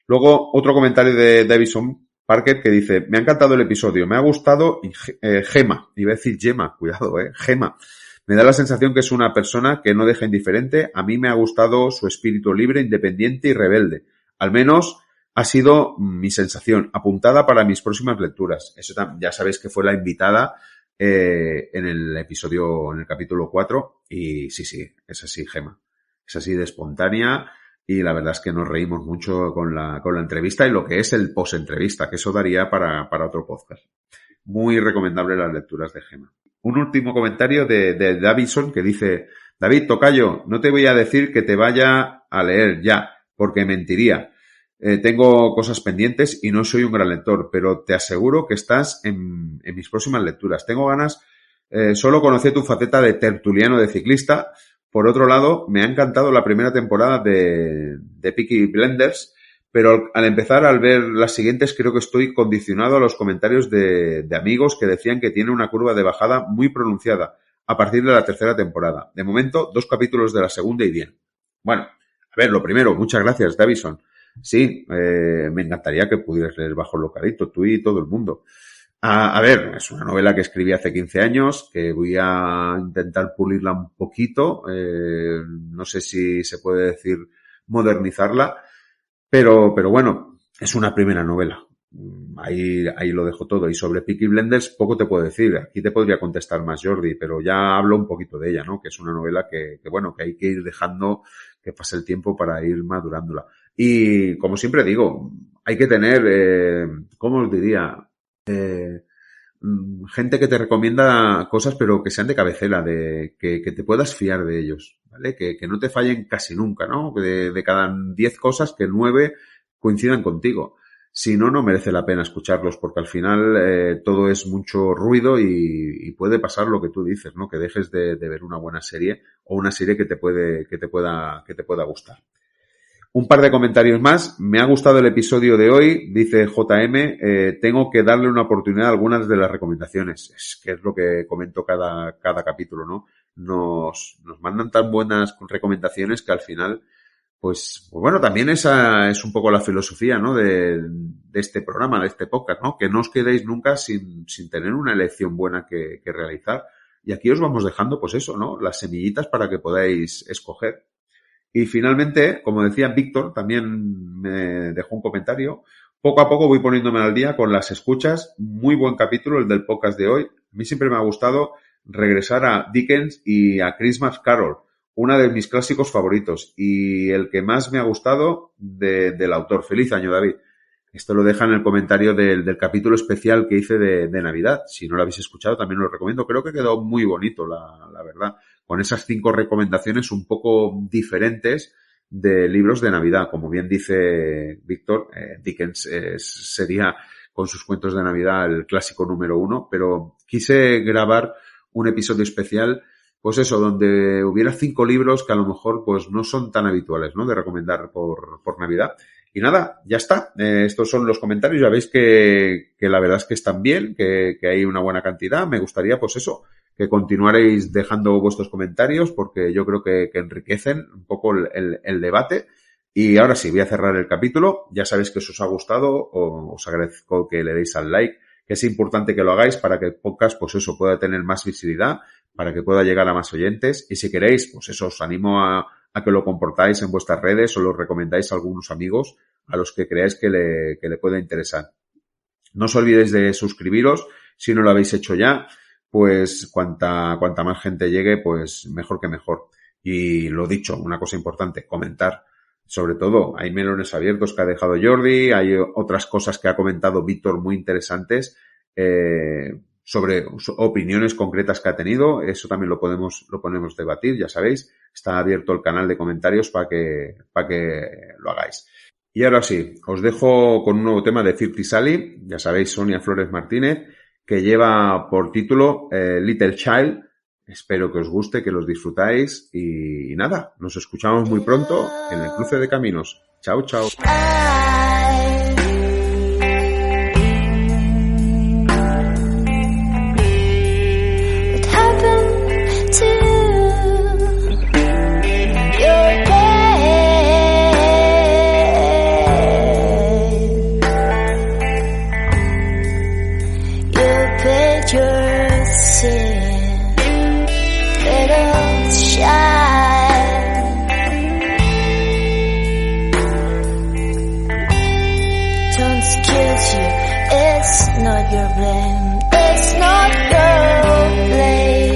Luego, otro comentario de Davison Parker que dice: me ha encantado el episodio, me ha gustado Gema, iba a decir Gemma, cuidado, Gema. Me da la sensación que es una persona que no deja indiferente. A mí me ha gustado su espíritu libre, independiente y rebelde. Al menos ha sido mi sensación, apuntada para mis próximas lecturas. Eso ya sabéis que fue la invitada en el episodio, en el capítulo 4. Y sí, es así, Gema. Es así de espontánea. Y la verdad es que nos reímos mucho con la entrevista y lo que es el post-entrevista, que eso daría para otro podcast. Muy recomendable las lecturas de Gema. Un último comentario de Davison que dice: David, tocayo, no te voy a decir que te vaya a leer ya, porque mentiría. Tengo cosas pendientes y no soy un gran lector, pero te aseguro que estás en mis próximas lecturas. Tengo ganas, solo conocí tu faceta de tertuliano de ciclista. Por otro lado, me ha encantado la primera temporada de Peaky Blinders, pero al ver las siguientes creo que estoy condicionado a los comentarios de amigos que decían que tiene una curva de bajada muy pronunciada a partir de la tercera temporada. De momento, 2 capítulos de la segunda y bien. Bueno, a ver, lo primero, muchas gracias, Davison. Sí, me encantaría que pudieras leer Bajo el Localito, tú y todo el mundo. A ver, es una novela que escribí hace 15 años, que voy a intentar pulirla un poquito, no sé si se puede decir modernizarla, pero bueno, es una primera novela. Ahí lo dejo todo. Y sobre Peaky Blinders poco te puedo decir. Aquí te podría contestar más Jordi, pero ya hablo un poquito de ella, ¿no? Que es una novela que hay que ir dejando que pase el tiempo para ir madurándola. Y como siempre digo, hay que tener, ¿cómo os diría? Gente que te recomienda cosas, pero que sean de cabecera, que te puedas fiar de ellos, ¿vale? Que no te fallen casi nunca, ¿no? De cada 10 cosas, que 9 coincidan contigo. Si no, no merece la pena escucharlos, porque al final todo es mucho ruido y puede pasar lo que tú dices, ¿no? Que dejes de ver una buena serie o una serie que te pueda gustar. Un par de comentarios más. Me ha gustado el episodio de hoy, dice JM. Tengo que darle una oportunidad a algunas de las recomendaciones. Es que es lo que comento cada capítulo, ¿no? Nos mandan tan buenas recomendaciones que al final, pues bueno, también esa es un poco la filosofía, ¿no? De este programa, de este podcast, ¿no? Que no os quedéis nunca sin tener una elección buena que realizar. Y aquí os vamos dejando, pues eso, ¿no? Las semillitas para que podáis escoger. Y finalmente, como decía Víctor, también me dejó un comentario. Poco a poco voy poniéndome al día con las escuchas. Muy buen capítulo el del podcast de hoy. A mí siempre me ha gustado regresar a Dickens y a Christmas Carol, una de mis clásicos favoritos y el que más me ha gustado del autor. Feliz año, David. Esto lo deja en el comentario del capítulo especial que hice de Navidad. Si no lo habéis escuchado, también lo recomiendo. Creo que quedó muy bonito, la verdad, con esas 5 recomendaciones un poco diferentes de libros de Navidad. Como bien dice Víctor, Dickens sería, con sus cuentos de Navidad, el clásico número 1, pero quise grabar un episodio especial, pues eso, donde hubiera 5 libros que a lo mejor pues no son tan habituales, ¿no? De recomendar por Navidad. Y nada, ya está. Estos son los comentarios. Ya veis que la verdad es que están bien, que hay una buena cantidad. Me gustaría, pues eso, que continuaréis dejando vuestros comentarios, porque yo creo que enriquecen un poco el debate. Y ahora sí, voy a cerrar el capítulo. Ya sabéis que os ha gustado, os agradezco que le deis al like, que es importante que lo hagáis para que el podcast, pues eso, pueda tener más visibilidad, para que pueda llegar a más oyentes. Y si queréis, pues eso, os animo a que lo compartáis en vuestras redes o lo recomendáis a algunos amigos a los que creáis que le pueda interesar. No os olvidéis de suscribiros si no lo habéis hecho ya, pues cuanta más gente llegue, pues mejor que mejor. Y lo dicho, una cosa importante, comentar. Sobre todo, hay melones abiertos que ha dejado Jordi, hay otras cosas que ha comentado Víctor muy interesantes, sobre opiniones concretas que ha tenido. Eso también lo podemos debatir, ya sabéis. Está abierto el canal de comentarios para que lo hagáis. Y ahora sí, os dejo con un nuevo tema de Filthy Sally, ya sabéis, Sonia Flores Martínez, que lleva por título Little Child. Espero que os guste, que los disfrutáis y nada, nos escuchamos muy pronto en el Cruce de Caminos. Chao, chao. It's not your blame, it's not your blame.